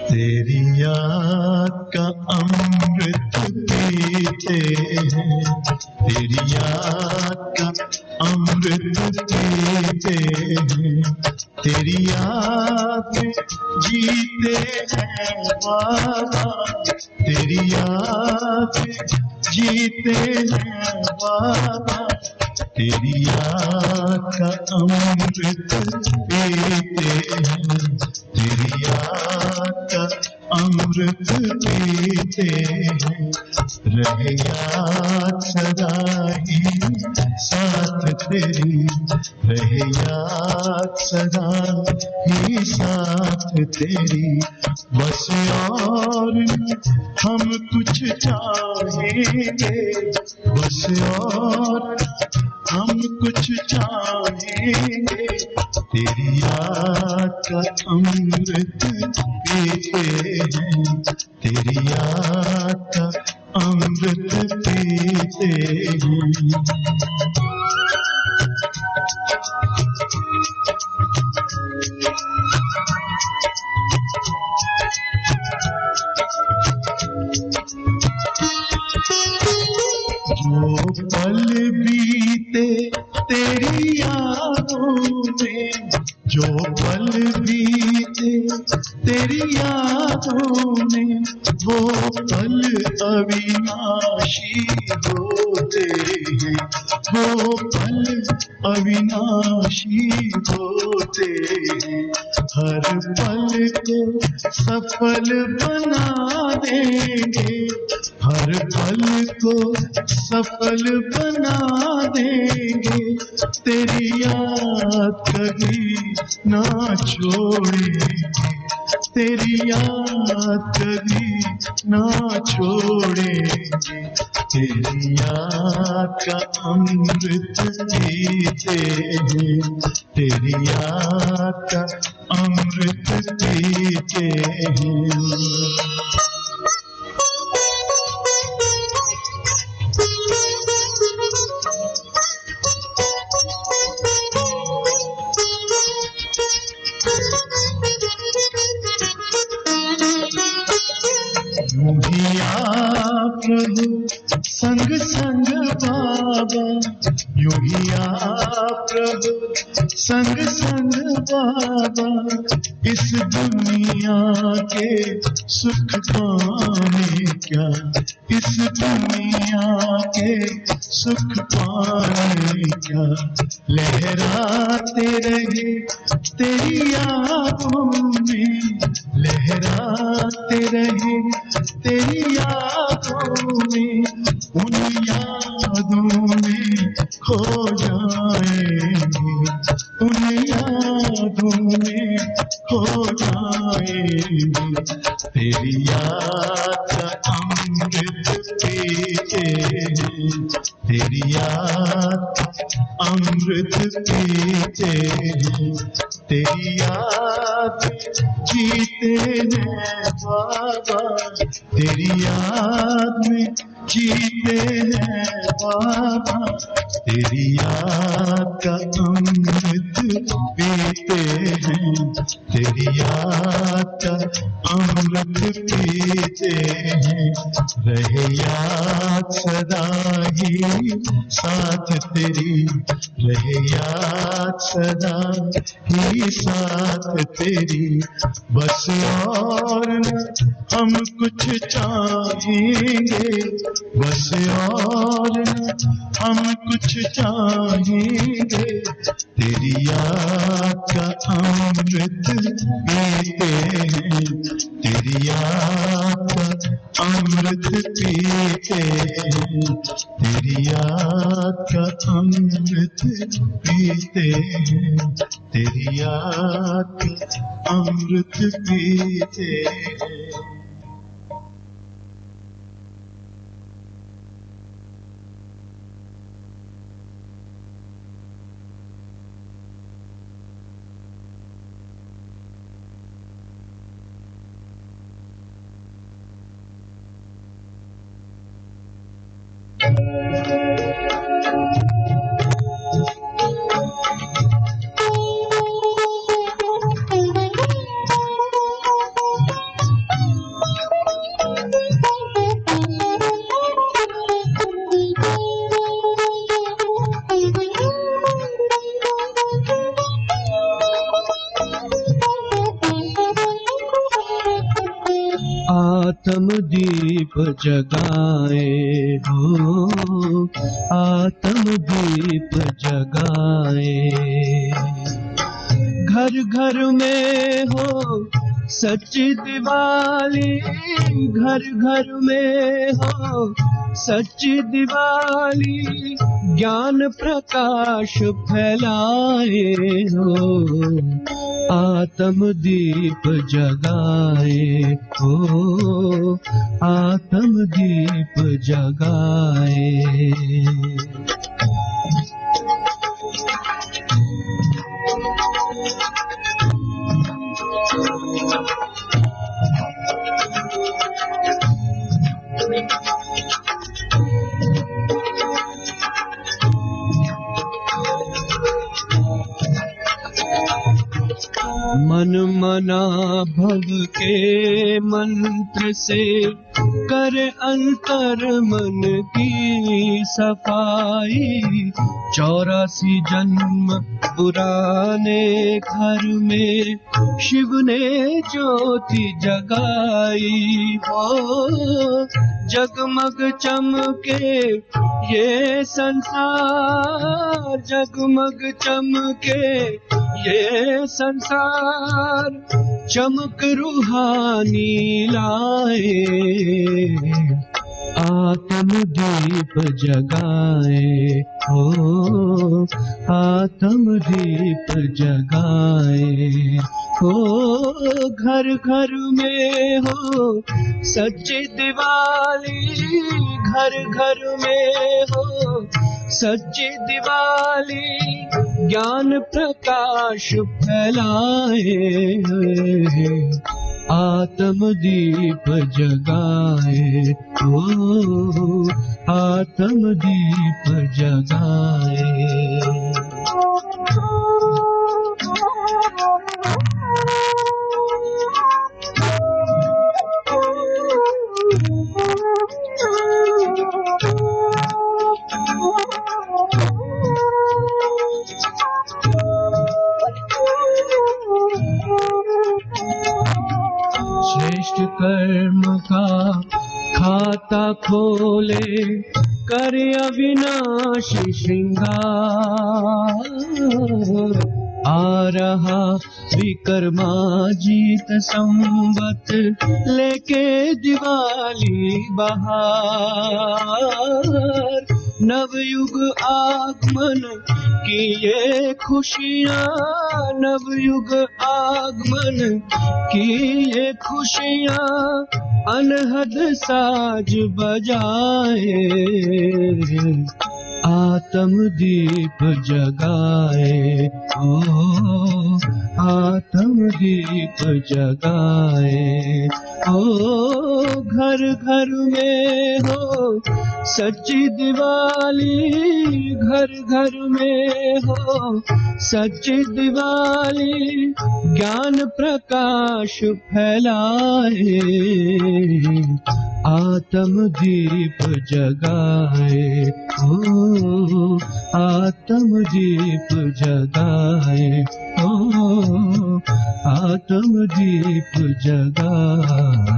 तेरी याद का अमृत पीते हैं, तेरी याद का अमृत पीते हैं, तेरी याद में जीते हैं बाबा, तेरी याद में जीते हैं बाबा, तेरी याद का अमृत पीते हैं, तेरी याद का अमृत पीते हैं, रहे याद सदा ही साथ तेरी, रहे याद सदा ही साथ तेरी, बस और न हम कुछ चाहेंगे, बस और न हम कुछ चाहेंगे, तेरी याद का अमृत पीते हैं, तेरी याद का अमृत पीते हैं। जो पल बीते तेरी यादों में, जो पल बीते तेरी यादों में, वो पल अविनाशी होते हैं, वो पल अविनाशी होते हैं, हर पल को सफल बना देंगे, हर पल को सफल बना देंगे, तेरी याद कभी ना छोड़ेंगे, तेरी याद कभी ना छोड़ेंगे, तेरी याद का अमृत पीते हैं, तेरी याद का अमृत पीते हैं। यूं ही आप रहो संग संग बाबा, यूं ही आप रहो संग संग बाबा, इस दुनिया के सुख पाने क्या, इस दुनिया के सुख पाने क्या, लहराते रहे तेरी यादों में, लहराते रहे तेरी यादों में, उन यादों में खो जाएंगे, उन यादों में खो जाएंगे, तेरी याद का अमृत पीते हैं, तेरी याद का अमृत पीते हैं, तेरी याद जीते हैं बाबा, तेरी याद में जीते हैं बाबा, तेरी याद का अमृत पीते हैं, तेरी याद का अमृत पीते हैं, रहे याद सदा ही साथ तेरी रहे याद सदा ही साथ तेरी। बस और न हम कुछ चाहेंगे, बस और न हम कुछ चाहेंगे, तेरी याद का अमृत पीते हैं, तेरी याद का अमृत पीते हैं, तेरी याद का अमृत पीते हैं, तेरी याद का अमृत पीते हैं। आत्मदीप जगाए हो, आत्मदीप जगाए, घर घर में हो सच्ची दिवाली, घर घर में हो सच्ची दिवाली, ज्ञान प्रकाश फैलाए हो, आत्मदीप जगाए हो, आत्मदीप जगाए। मन मना भव के मंत्र से कर अंतर मन की सफाई, 84 जन्म पुराने घर में शिव ने ज्योति जगाई हो, जगमग चमके ये संसार, जगमग चमके ये संसार, चमक रूहानी लाए, आत्मदीप जगाए हो, आत्मदीप जगाए हो, घर घर में हो सच्ची दिवाली, घर घर में हो सच्ची दिवाली, ज्ञान प्रकाश फैलाए, आत्मदीप जगाए हो, आत्मदीप जगाए। श्रेष्ठ कर्म का खाता खोले, करे अविनाशी श्रृंगार, आ रहा विक्रमाजीत संवत, लेके दिवाली बहार, नवयुग आगमन की ये खुशियाँ, नवयुग आगमन की ये खुशियाँ, अनहद साज बजाए, आत्मदीप जगाए ओ आत्मदीप जगाए। ओ घर घर में हो सच्ची दिवाली, घर घर में हो सच्ची दिवाली, ज्ञान प्रकाश फैलाए, आत्मदीप जगाए। ओ आत्मदीप जगाए, ओ आत्मदीप जगाए।